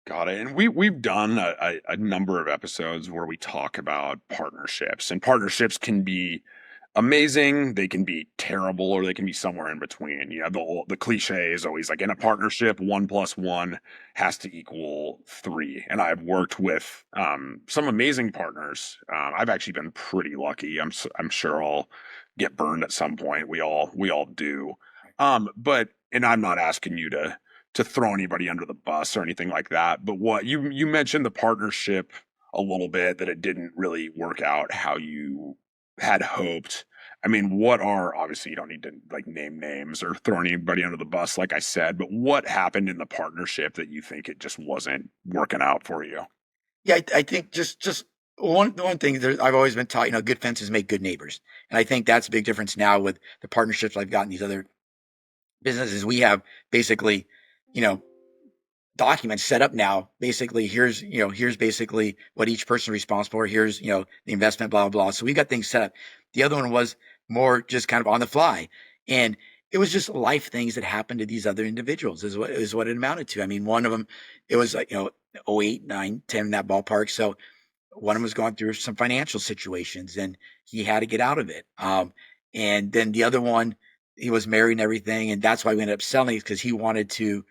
Got it. And we've done a number of episodes where we talk about partnerships, and partnerships can be amazing, they can be terrible, or they can be somewhere in between. The cliche is always like in a partnership, 1+1 has to equal 3. And I've worked with some amazing partners. I've actually been pretty lucky. I'm sure I'll get burned at some point. We all do. But and I'm not asking you to throw anybody under the bus or anything like that. But what you mentioned the partnership a little bit that it didn't really work out how you had hoped. I mean, obviously you don't need to like name names or throw anybody under the bus, like I said, but what happened in the partnership that you think it just wasn't working out for you? Yeah. I think just one thing that I've always been taught, good fences make good neighbors. And I think that's a big difference now with the partnerships I've got in these other businesses. We have basically, you know, documents set up now. Basically, here's basically what each person is responsible for. Here's, the investment, blah, blah, blah. So we got things set up. The other one was more just kind of on the fly. And it was just life things that happened to these other individuals is what it amounted to. I mean, one of them, it was like, 08, 9, 10, that ballpark. So one of them was going through some financial situations and he had to get out of it. And then the other one, he was married and everything. And that's why we ended up selling it because he wanted to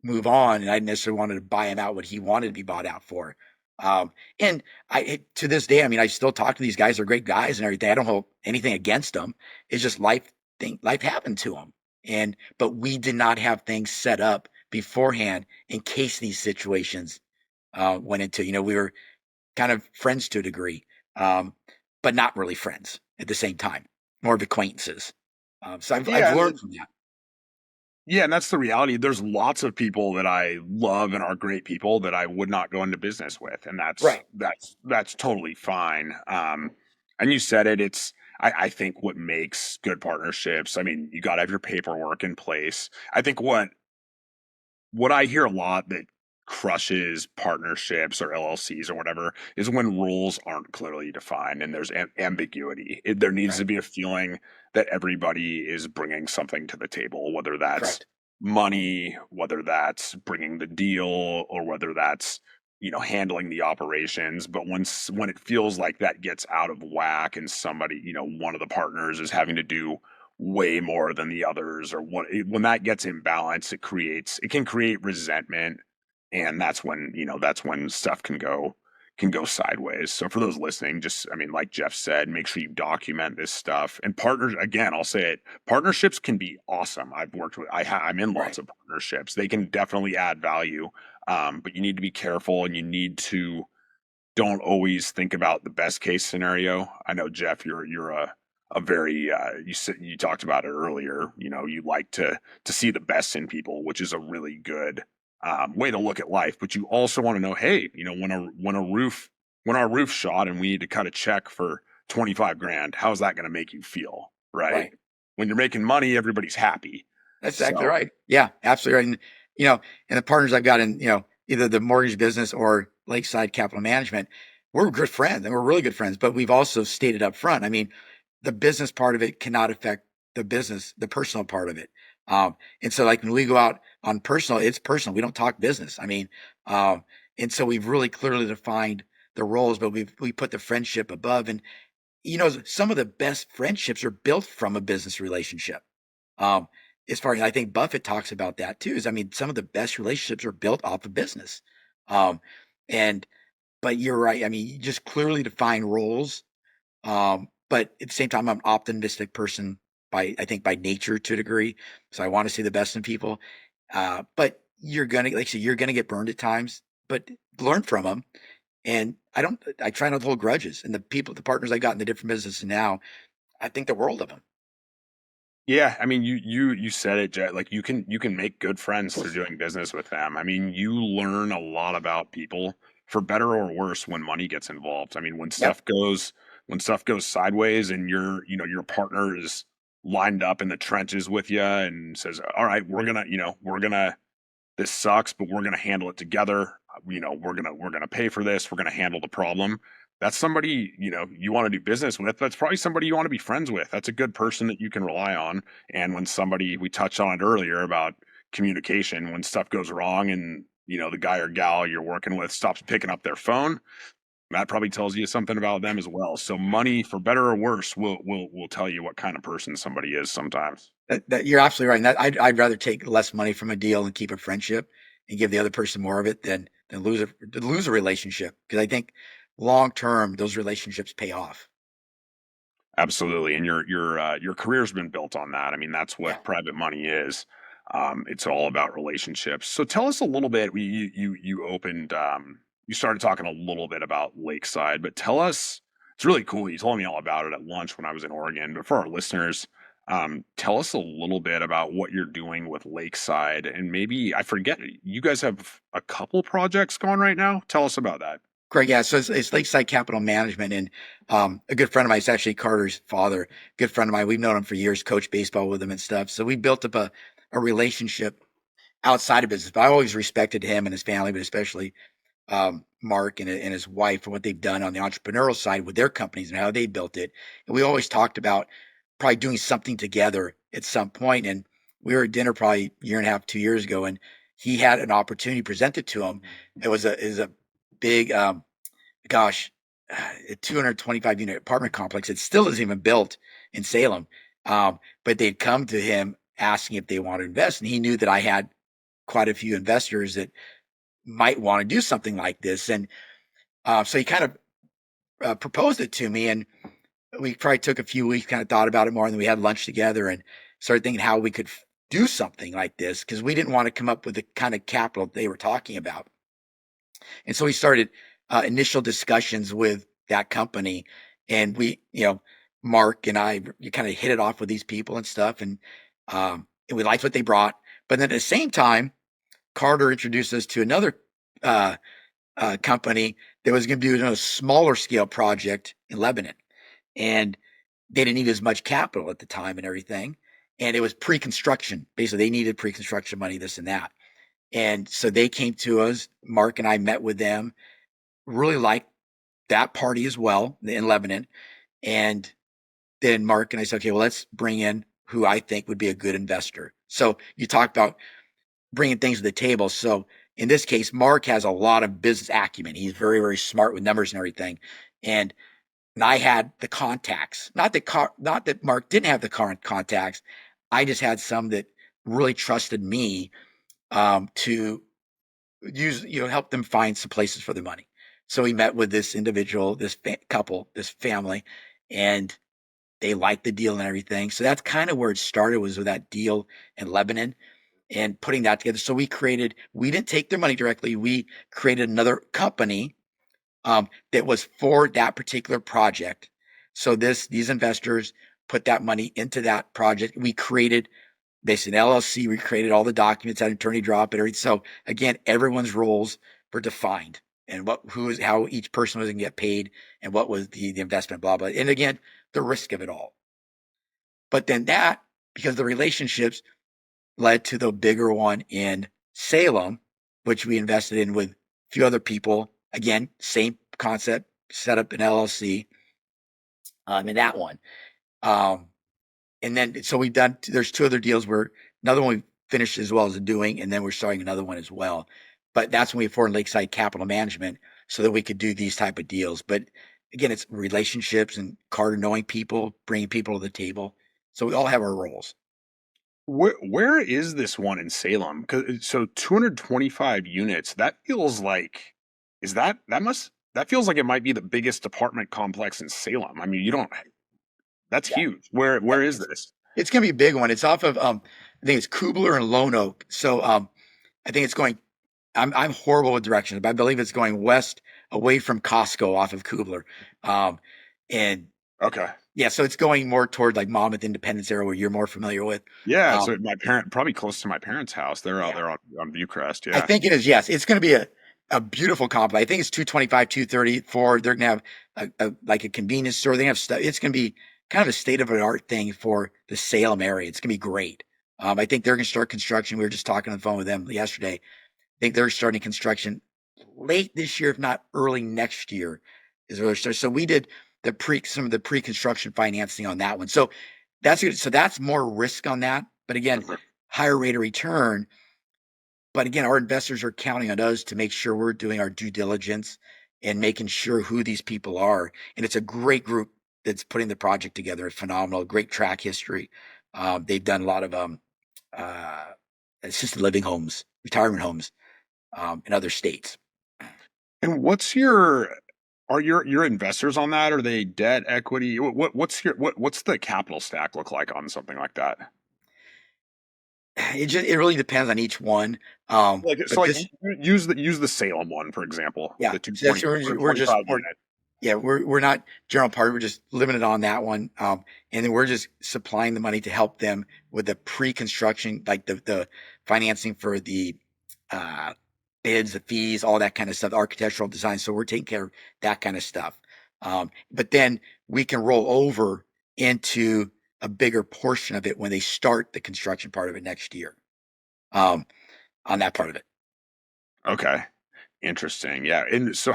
move on, and I didn't necessarily wanted to buy him out what he wanted to be bought out for. And to this day, I mean, I still talk to these guys. They're great guys and everything. I don't hold anything against them. It's just life happened to them. But we did not have things set up beforehand in case these situations went into, we were kind of friends to a degree, but not really friends at the same time, more of acquaintances. So I've Yeah, learned from that. yeah, and that's the reality. There's lots of people that I love and are great people that I would not go into business with, and that's Right. that's that's totally fine. And you said it. I think what makes good partnerships. I mean, you got to have your paperwork in place. I think what I hear a lot that crushes partnerships or LLCs or whatever is when rules aren't clearly defined and there's ambiguity. There needs Right. to be a feeling that everybody is bringing something to the table, whether that's Correct. money, whether that's bringing the deal or whether that's, handling the operations. But when it feels like that gets out of whack and somebody, one of the partners is having to do way more than the others, or when that gets imbalanced, it can create resentment, and that's when stuff can go sideways. So for those listening, just, I mean, like Jeff said, make sure you document this stuff. And partners, again, I'll say it, partnerships can be awesome. I'm in lots Right. of partnerships. They can definitely add value. But you need to be careful, and you need to don't always think about the best case scenario. I know, Jeff, you're a very you talked about it earlier. You like to see the best in people, which is a really good way to look at life. But you also want to know, hey, when our roof shot and we need to cut a check for 25 grand, how's that going to make you feel, right? Right. When you're making money, everybody's happy. That's exactly So right. Yeah, absolutely right. And and the partners I've got in, either the mortgage business or Lakeside Capital Management, we're good friends and we're really good friends, but we've also stated up front. I mean, the business part of it cannot affect the personal part of it. And so like when we go out on personal, it's personal. We don't talk business. I mean, and so we've really clearly defined the roles, but we put the friendship above. And some of the best friendships are built from a business relationship. Um, as far as I think Buffett talks about that too, is I mean, some of the best relationships are built off of business. Um, and but you're right. I mean, you just clearly define roles. But at the same time, I'm an optimistic person I think by nature to a degree. So I want to see the best in people. But you're gonna, like I said, you're gonna get burned at times, but learn from them. And I try not to hold grudges. And the partners I got in the different businesses now, I think the world of them. yeah, I mean, you said it, Jet. Like you can make good friends through doing business with them. I mean, you learn a lot about people for better or worse when money gets involved. I mean, Yep. when stuff goes sideways and your partner is lined up in the trenches with you and says, "All right, we're gonna this sucks, but we're going to handle it together. We're going to pay for this. We're going to handle the problem." That's somebody, you want to do business with. That's probably somebody you want to be friends with. That's a good person that you can rely on. And when somebody, we touched on it earlier about communication, when stuff goes wrong and, the guy or gal you're working with stops picking up their phone, that probably tells you something about them as well. So money, for better or worse, will tell you what kind of person somebody is sometimes. That you're absolutely right. And I'd rather take less money from a deal and keep a friendship and give the other person more of it than lose a relationship. Because I think long term those relationships pay off. Absolutely, and your career's been built on that. I mean, that's Yeah. what private money is. It's all about relationships. So tell us a little bit. You opened. You started talking a little bit about Lakeside, but tell us. It's really cool. You told me all about it at lunch when I was in Oregon. But for our listeners, tell us a little bit about what you're doing with Lakeside, and maybe I forget. You guys have a couple projects going right now. Tell us about that. Great. Yeah. So it's Lakeside Capital Management. And a good friend of mine, it's actually Carter's father, good friend of mine. We've known him for years, coached baseball with him and stuff. So we built up a relationship outside of business. But I always respected him and his family, but especially Mark and his wife and what they've done on the entrepreneurial side with their companies and how they built it. And we always talked about probably doing something together at some point. And we were at dinner probably a year and a half, 2 years ago, and he had an opportunity presented to him. It was a big, gosh, a 225 unit apartment complex. It still isn't even built in Salem. But they'd come to him asking if they want to invest. And he knew that I had quite a few investors that might want to do something like this. And so he kind of proposed it to me. And we probably took a few weeks, kind of thought about it more. And then we had lunch together and started thinking how we could do something like this because we didn't want to come up with the kind of capital they were talking about. And so we started initial discussions with that company. And Mark and I, you kind of hit it off with these people and stuff. And we liked what they brought. But then at the same time, Carter introduced us to another uh, company that was going to do a smaller scale project in Lebanon. And they didn't need as much capital at the time and everything. And it was pre-construction. Basically, they needed pre-construction money, this and that. And so they came to us. Mark and I met with them, really liked that party as well in Lebanon. And then Mark and I said, okay, well, let's bring in who I think would be a good investor. So you talk about bringing things to the table. So in this case, Mark has a lot of business acumen. He's very, very smart with numbers and everything. And I had the contacts. Not that Mark didn't have the current contacts. I just had some that really trusted me to use, help them find some places for their money. So we met with this individual, this couple, this family, and they liked the deal and everything. So that's kind of where it started, was with that deal in Lebanon and putting that together. So we didn't take their money directly. We created another company that was for that particular project. So these investors put that money into that project. We created basically an LLC. We created all the documents, had an attorney draw up and everything. So again, everyone's roles were defined, and how each person was going to get paid, and what was the investment, blah blah. And again, the risk of it all. But then because the relationships led to the bigger one in Salem, which we invested in with a few other people. Again, same concept, set up an LLC in that one. And then, so there's two other deals where another one we finished as well as doing, and then we're starting another one as well. But that's when we formed Lakeside Capital Management so that we could do these type of deals. But again, it's relationships and knowing people, bringing people to the table. So we all have our roles. Where is this one in Salem? So 225 units. That feels like that feels like it might be the biggest apartment complex in Salem. I mean, you don't. That's Yeah. huge. Where is this? It's going to be a big one. It's off of I think it's Kubler and Lone Oak. So I think it's going. I'm horrible with directions, but I believe it's going west away from Costco off of Kubler, and Okay. yeah, so it's going more toward like Monmouth Independence area, where you're more familiar with. Yeah. Um, So my parent probably close to my parents' house. They're out yeah, there on Viewcrest. I Yeah. think it is. Yes, it's going to be a beautiful complex. I think it's 225, 234. They're going to have like a convenience store. They have stuff. It's going to be kind of a state of the art thing for the Salem area. It's going to be great. I think they're going to start construction. We were just talking on the phone with them yesterday. I think they're starting construction late this year, if not early next year, is where they're starting. So we did some of the pre-construction financing on that one. So that's good. So that's more risk on that. But again, higher rate of return. But again, our investors are counting on us to make sure we're doing our due diligence and making sure who these people are. And it's a great group that's putting the project together. It's phenomenal, great track history. They've done a lot of uh, assisted living homes, retirement homes in other states. And are your investors on that? Are they debt, equity? What's the capital stack look like on something like that? It really depends on each one. But Like this, use the Salem one for example, yeah, the so that's 225 unit. we're not general partner. We're just limited on that one. And then we're just supplying the money to help them with the pre-construction, like the financing for the uh, bids, the fees, all that kind of stuff, the architectural design. So we're taking care of that kind of stuff. But then we can roll over into a bigger portion of it when they start the construction part of it next year. Um, on that part of it. Okay. Interesting. Yeah. And so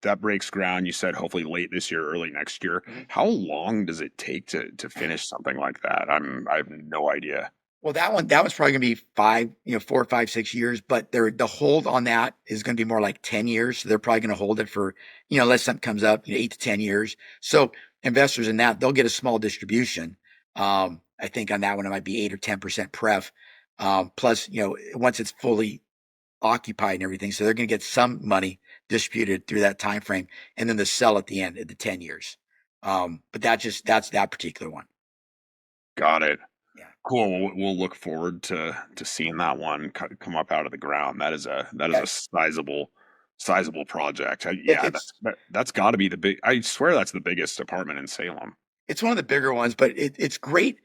that breaks ground, you said hopefully late this year, early next year. Mhm. How long does it take to finish something like that? I have no idea. Well, that was probably going to be 4, 5, 6 years, but the hold on that is going to be more like 10 years. So they're probably going to hold it for, unless something comes up, 8 to 10 years. So investors in that, they'll get a small distribution. I think on that one, it might be 8 or 10% pref. Plus, once it's fully occupied and everything. So they're going to get some money distributed through that time frame, and then the sell at the end at the 10 years. But that's that particular one. Got it. Yeah. Cool. We'll look forward to seeing that one come up out of the ground. That is Yeah. a sizable project. It, Yeah, it's that's got to be the big. I swear that's the biggest apartment in Salem. it's one of the bigger ones, but it's great,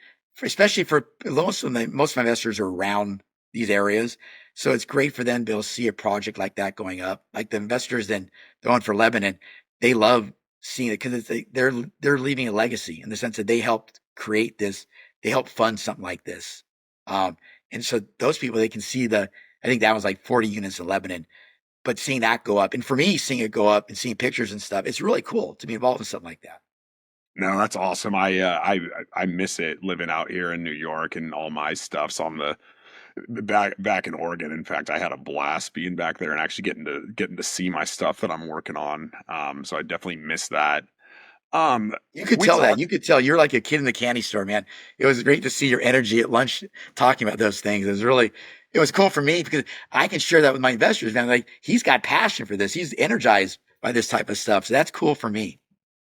especially for most of my investors are around these areas. So it's great for them to be able to see a project like that going up. Like the investors, then the one for Lebanon, they love seeing it because they're leaving a legacy in the sense that they helped create this, they helped fund something like this. Um, and so those people, they can see I think that was like 40 units in Lebanon, but seeing that go up, and for me, seeing it go up and seeing pictures and stuff, it's really cool to be involved in something like that. No, that's awesome. I miss it living out here in New York and all my stuff's on the back in Oregon. In fact, I had a blast being back there and actually getting to see my stuff that I'm working on. So I definitely miss that. Um, You could we tell that. talked. You could tell you're like a kid in the candy store, man. It was great to see your energy at lunch talking about those things. It was cool for me because I can share that with my investors, man. Like he's got passion for this. He's energized by this type of stuff. So that's cool for me.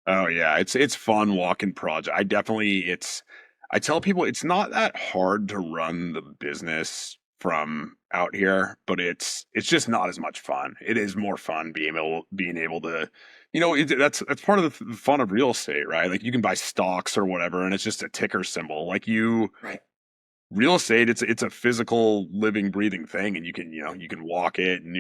Oh yeah, it's fun walking project. I tell people it's not that hard to run the business from out here, but it's just not as much fun. It is more fun being able to, that's part of the fun of real estate, right? Like you can buy stocks or whatever, and it's just a ticker symbol. Like you Right. real estate, it's a physical, living, breathing thing, and you can walk it, and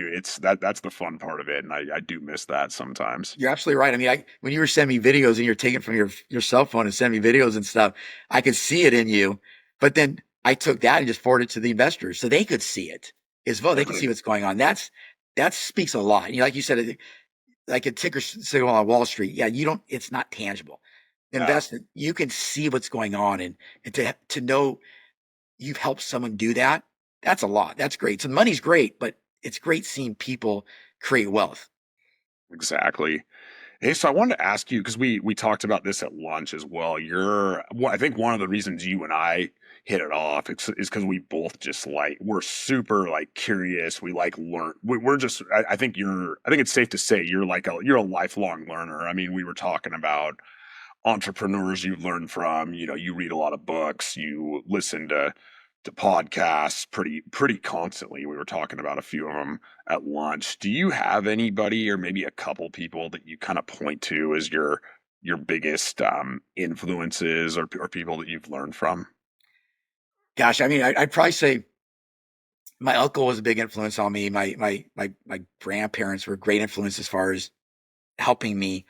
that's the fun part of it, and I do miss that sometimes. You're absolutely right. I mean, when you were sending me videos and you're taking from your cell phone and sending me videos and stuff, I could see it in you. But then I took that and just forwarded it to the investors so they could see it as well. They could see what's going on. That speaks a lot. Like you said, like a ticker signal on Wall Street. Yeah, you don't. It's not tangible. Yeah, Investment, you can see what's going on, and to know you've helped someone do that. That's a lot. That's great. So money's great, but it's great seeing people create wealth. exactly. Hey, so I wanted to ask you because we talked about this at lunch as well. I think one of the reasons you and I hit it off is because we both just like we're super like curious. We like learn. We're just. I think you're. I think it's safe to say you're a lifelong learner. I mean, we were talking about entrepreneurs you learn from. You read a lot of books, you listen to podcasts pretty constantly. We were talking about a few of them at lunch. Do you have anybody or maybe a couple people that you kind of point to as your biggest influences or people that you've learned from? Gosh, I mean, I'd probably say my uncle was a big influence on me. My grandparents were great influence as far as helping me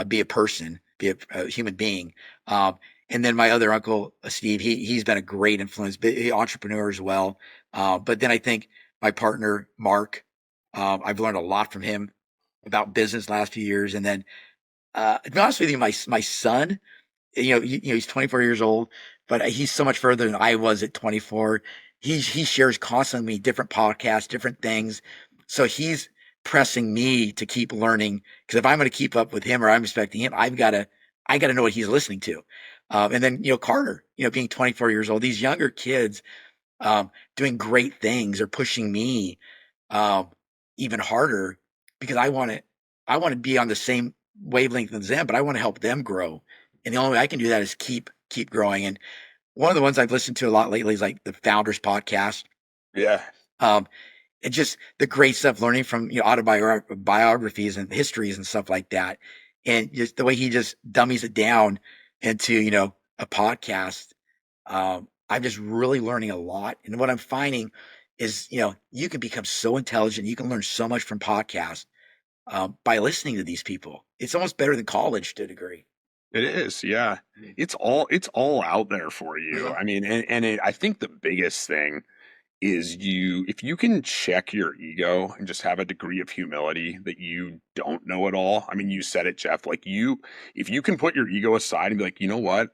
be a person, be a human being. Um, and then my other uncle, Steve, he's been a great influence, entrepreneur as well. But then I think my partner, Mark, I've learned a lot from him about business last few years. And then, to be honest with you, my son, he's 24 years old, but he's so much further than I was at 24. He shares constantly different podcasts, different things. So he's pressing me to keep learning because if I'm going to keep up with him or I'm respecting him, I got to know what he's listening to. And then, Carter, being 24 years old, these younger kids, doing great things are pushing me, um, even harder because I want to be on the same wavelength as them, but I want to help them grow. And the only way I can do that is keep growing. And one of the ones I've listened to a lot lately is like the Founders podcast. Yeah. Um, and just the great stuff, learning from autobiographies and histories and stuff like that, and just the way he just dummies it down into a podcast. I'm just really learning a lot, and what I'm finding is you can become so intelligent, you can learn so much from podcasts by listening to these people. It's almost better than college to a degree. It is, yeah. It's all out there for you. I mean, I think the biggest thing is if you can check your ego and just have a degree of humility that you don't know it all. I mean, you said it, Jeff. Like if you can put your ego aside and be like, you know what,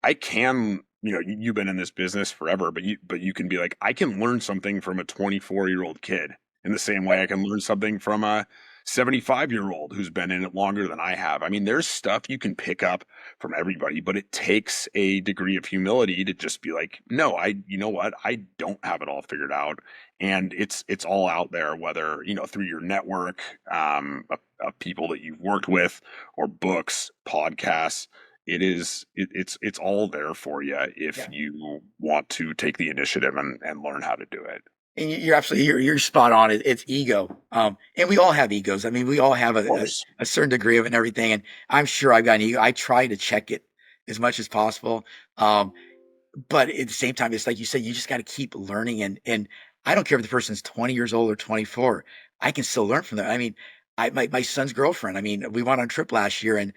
I can. You've been in this business forever, but you can be like, I can learn something from a 24-year-old kid in the same way I can learn something from a 75-year-old who's been in it longer than I have. I mean, there's stuff you can pick up from everybody, but it takes a degree of humility to just be like, no, you know what, I don't have it all figured out, and it's all out there, whether through your network, of people that you've worked with, or books, podcasts. It's all there for you if Yeah. you want to take the initiative and learn how to do it. And you're absolutely you're spot on. It's ego, and we all have egos. I mean, we all have Of course. a certain degree of it and everything. And I'm sure I've got an ego. I try to check it as much as possible, but at the same time, it's like you said, you just got to keep learning. And I don't care if the person's 20 years old or 24. I can still learn from them. I mean, my son's girlfriend. I mean, we went on a trip last year, and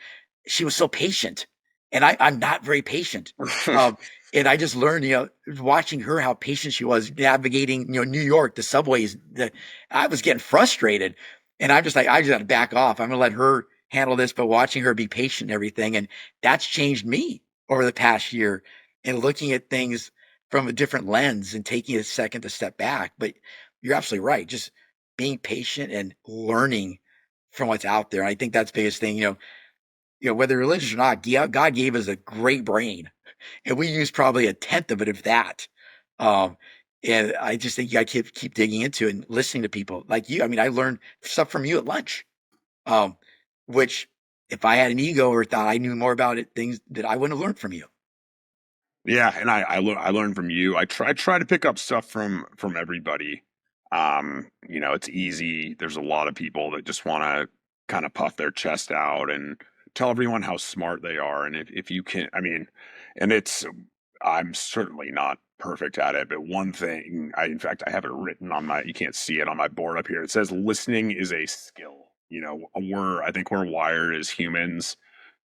she was so patient, and I'm not very patient. Um, and I just learned, watching her, how patient she was navigating, New York, the subways. I was getting frustrated, and I'm just like, I just got to back off. I'm gonna let her handle this, but watching her be patient and everything. And that's changed me over the past year and looking at things from a different lens and taking a second to step back. But you're absolutely right. Just being patient and learning from what's out there. And I think that's the biggest thing, whether religious or not, God gave us a great brain and we use probably a tenth of it, if that. Um, and I just think you got to keep digging into it and listening to people like you. I mean, I learned stuff from you at lunch, um, which if I had an ego or thought I knew more about it, things that I wouldn't have learned from you. Yeah, and I learned from you. I try to pick up stuff from everybody. It's easy. There's a lot of people that just want to kind of puff their chest out and tell everyone how smart they are. And if you can, I mean, and it's I'm certainly not perfect at it, but one thing in fact I have it written on my you can't see it on my board up here. It says listening is a skill. I think we're wired as humans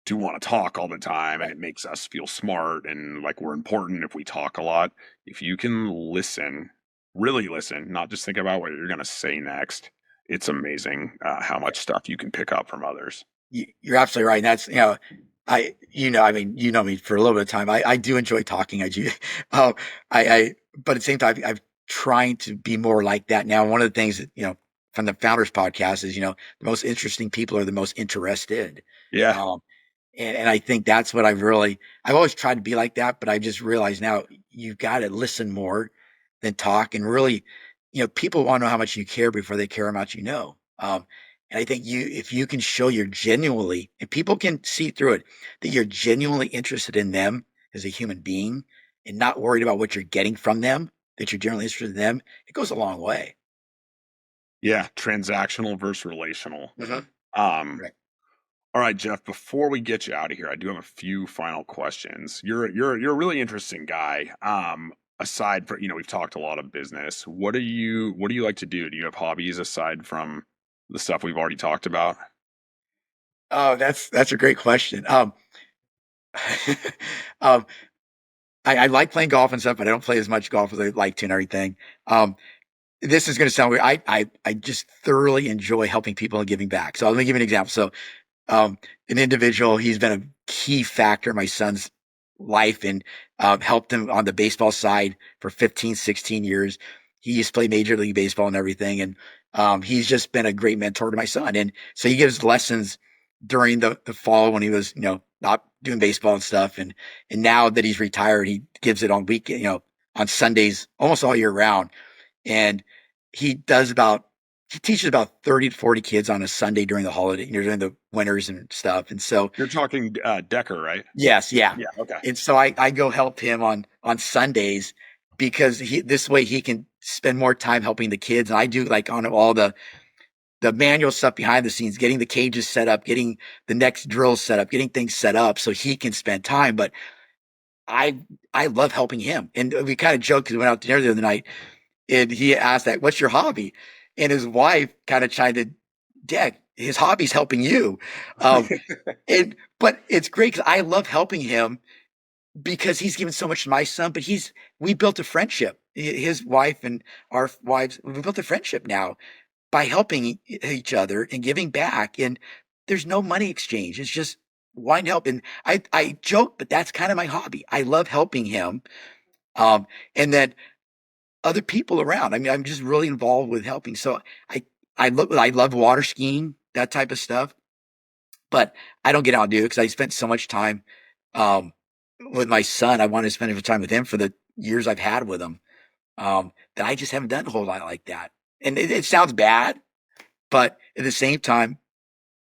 to want to talk all the time, and Right. it makes us feel smart and like we're important if we talk a lot. If you can listen, really listen, not just think about what you're going to say next, it's amazing how much stuff you can pick up from others. You're absolutely right. And that's, I mean, you know me for a little bit of time. I do enjoy talking. I do. Um, but at the same time, I'm trying to be more like that now. One of the things that, from the Founders podcast is, the most interesting people are the most interested. Yeah. Um, and I think that's what I've always tried to be like that, but I just realized now you've got to listen more than talk and really, people want to know how much you care before they care how much you know. And I think if you can show you're genuinely, and people can see through it, that you're genuinely interested in them as a human being and not worried about what you're getting from them, that you're genuinely interested in them, it goes a long way. Yeah. Transactional versus relational. Mhm. Um, Right. all right, Jeff, before we get you out of here, I do have a few final questions. You're a really interesting guy. Aside from, we've talked a lot of business. What do you like to do? Do you have hobbies aside from the stuff we've already talked about? Oh, that's a great question. um, I like playing golf and stuff, but I don't play as much golf as I like to and everything. Um, this is going to sound weird. I just thoroughly enjoy helping people and giving back. So let me give you an example. So, an individual, he's been a key factor in my son's life and helped him on the baseball side for 15, 16 years. He used to play Major League Baseball and everything. And he's just been a great mentor to my son. And so he gives lessons during the fall when he was, not doing baseball and stuff. And now that he's retired, he gives it on weekend, on Sundays, almost all year round. And he does he teaches about 30 to 40 kids on a Sunday during the holiday, during the winters and stuff. And so, You're talking Decker, right? yes, yeah. Yeah. Okay. And so I go help him on Sundays because this way he can spend more time helping the kids. And I do like on all the manual stuff behind the scenes, getting the cages set up, getting the next drills set up, getting things set up so he can spend time. But I, I love helping him. And we kind of joked because we went out to dinner the other night and he asked that, what's your hobby? And his wife kind of chimed in, Dad, his hobby's helping you. Um, but it's great because I love helping him because he's given so much to my son, but we built a friendship. His wife and our wives, we built a friendship now by helping each other and giving back. And there's no money exchange. It's just wine help. And I joke, but that's kind of my hobby. I love helping him. And then other people around. I mean, I'm just really involved with helping. So I, I love water skiing, that type of stuff, but I don't get out and do it because I spent so much time, um, with my son. I want to spend time with him for the years I've had with him. That I just haven't done a whole lot like that. And it sounds bad, but at the same time,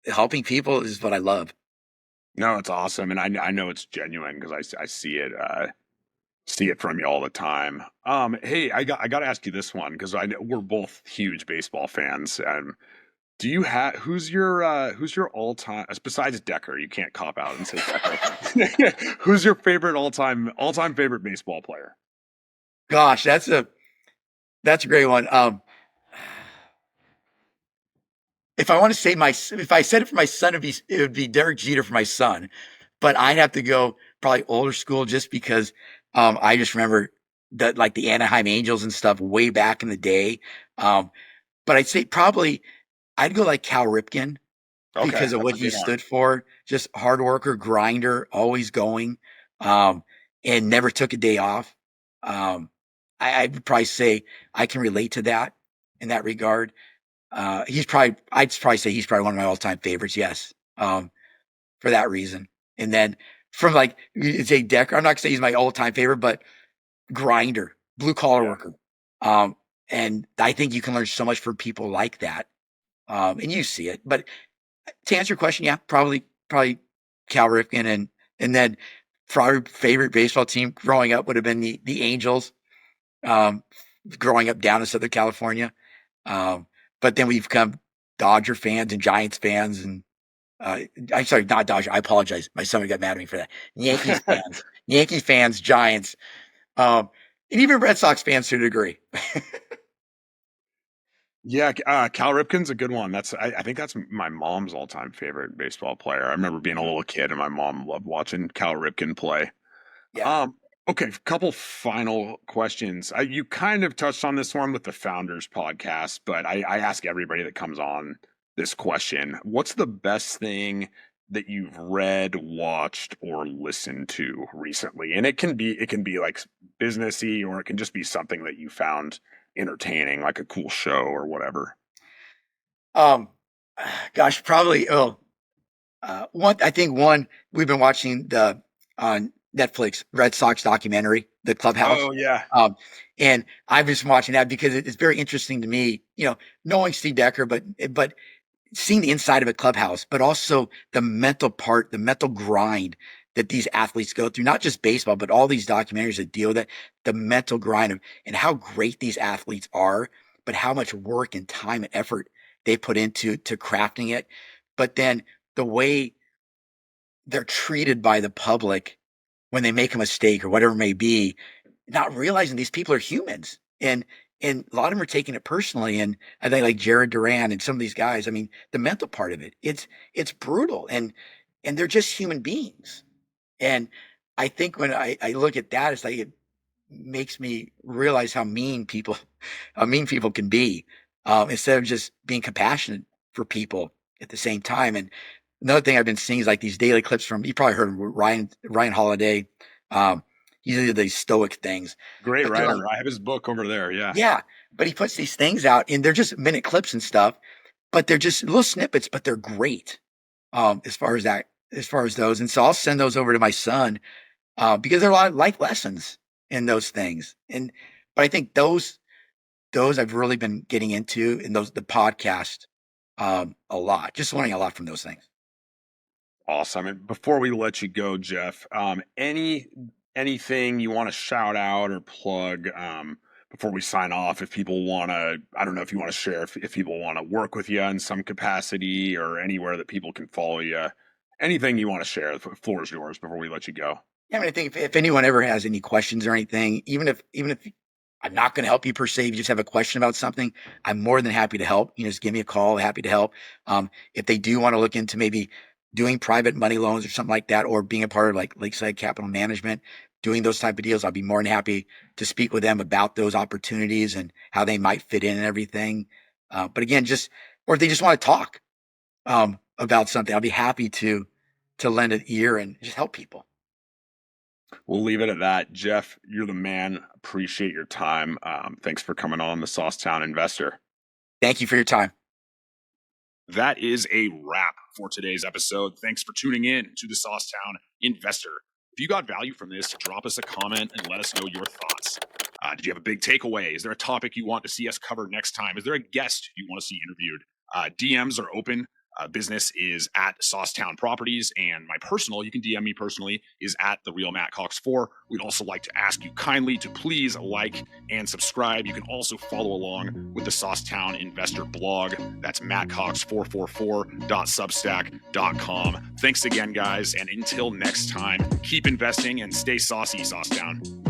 helping people is what I love. No, it's awesome, and I know it's genuine because I see it from you all the time. Hey, I got to ask you this one because I know we're both huge baseball fans. Do you have who's your all time besides Decker? You can't cop out and say Decker. Who's your favorite all time favorite baseball player? Gosh, that's a great one. If I want to say if I said it for my son, it would be Derek Jeter for my son, but I'd have to go probably older school just because I just remember that like the Anaheim Angels and stuff way back in the day. Um, but I'd say probably I'd go like Cal Ripken. Okay, because of that's what a he good one. stood for. Just hard worker, grinder, always going, and never took a day off. Um, I would probably say I can relate to that in that regard. I'd probably say he's probably one of my all-time favorites. Yes, for that reason. And then from like you say Decker, I'm not gonna say he's my all-time favorite, but grinder, blue collar Yeah. worker. And I think you can learn so much from people like that. And you see it. But to answer your question, yeah, probably Cal Ripken, and then probably favorite baseball team growing up would have been the Angels. Um, growing up down in Southern California, but then we've become Dodger fans and Giants fans, and I'm sorry, not Dodger. I apologize. My son got mad at me for that. Yankee fans, Giants, um, and even Red Sox fans to a degree. Yeah, Cal Ripken's a good one. I think that's my mom's all-time favorite baseball player. I remember being a little kid and my mom loved watching Cal Ripken play. Yeah. Um, okay, couple final questions. You kind of touched on this one with the Founders podcast, but I ask everybody that comes on this question. What's the best thing that you've read, watched, or listened to recently? And it can be like businessy, or it can just be something that you found entertaining, like a cool show or whatever. Um, gosh, probably. One we've been watching the on Netflix Red Sox documentary, The Clubhouse. Oh yeah. Um, and I've just been watching that because it's very interesting to me, knowing Steve Decker, but seeing the inside of a clubhouse, but also the mental part, the mental grind that these athletes go through, not just baseball, but all these documentaries that deal with that, the mental grind of, and how great these athletes are, but how much work and time and effort they put into to crafting it. But then the way they're treated by the public when they make a mistake or whatever it may be, not realizing these people are humans. And a lot of them are taking it personally. And I think like Jared Duran and some of these guys, I mean, the mental part of it, it's brutal, and they're just human beings. And I think when I look at that, it's like it makes me realize how mean people can be, instead of just being compassionate for people at the same time. And another thing I've been seeing is like these daily clips from, you probably heard of Ryan Holiday. He did these stoic things, Great but they're like, writer. I have his book over there. Yeah. yeah, but he puts these things out and they're just minute clips and stuff, but they're just little snippets, but they're great. As far as those. And so I'll send those over to my son, because there are a lot of life lessons in those things. But I think those I've really been getting into, in the podcast, a lot, just learning a lot from those things. Awesome. And before we let you go, Jeff, anything you want to shout out or plug, before we sign off? If people want to, I don't know if you want to share, if people want to work with you in some capacity, or anywhere that people can follow you, anything you want to share, the floor is yours before we let you go. Yeah, I mean, I think if anyone ever has any questions or anything, even if I'm not going to help you per se, if you just have a question about something, I'm more than happy to help. Just give me a call. Happy to help. If they do want to look into maybe doing private money loans or something like that, or being a part of like Lakeside Capital Management, doing those type of deals, I'll be more than happy to speak with them about those opportunities and how they might fit in and everything. But again, or if they just want to talk, about something, I'll be happy to lend an ear and just help people. We'll leave it at that. Jeff, you're the man. Appreciate your time. Thanks for coming on the Saucetown Investor. Thank you for your time. That is a wrap for today's episode. Thanks for tuning in to the Saucetown Investor. If you got value from this, drop us a comment and let us know your thoughts. Did you have a big takeaway? Is there a topic you want to see us cover next time? Is there a guest you want to see interviewed? DMs are open. Business is at Saucetown Properties, and my personal, you can DM me personally, is at The Real Matt Cox 4. We'd also like to ask you kindly to please like and subscribe. You can also follow along with the Saucetown Investor blog. That's mattcox444.substack.com. Thanks again, guys, and until next time, keep investing and stay saucy, Saucetown.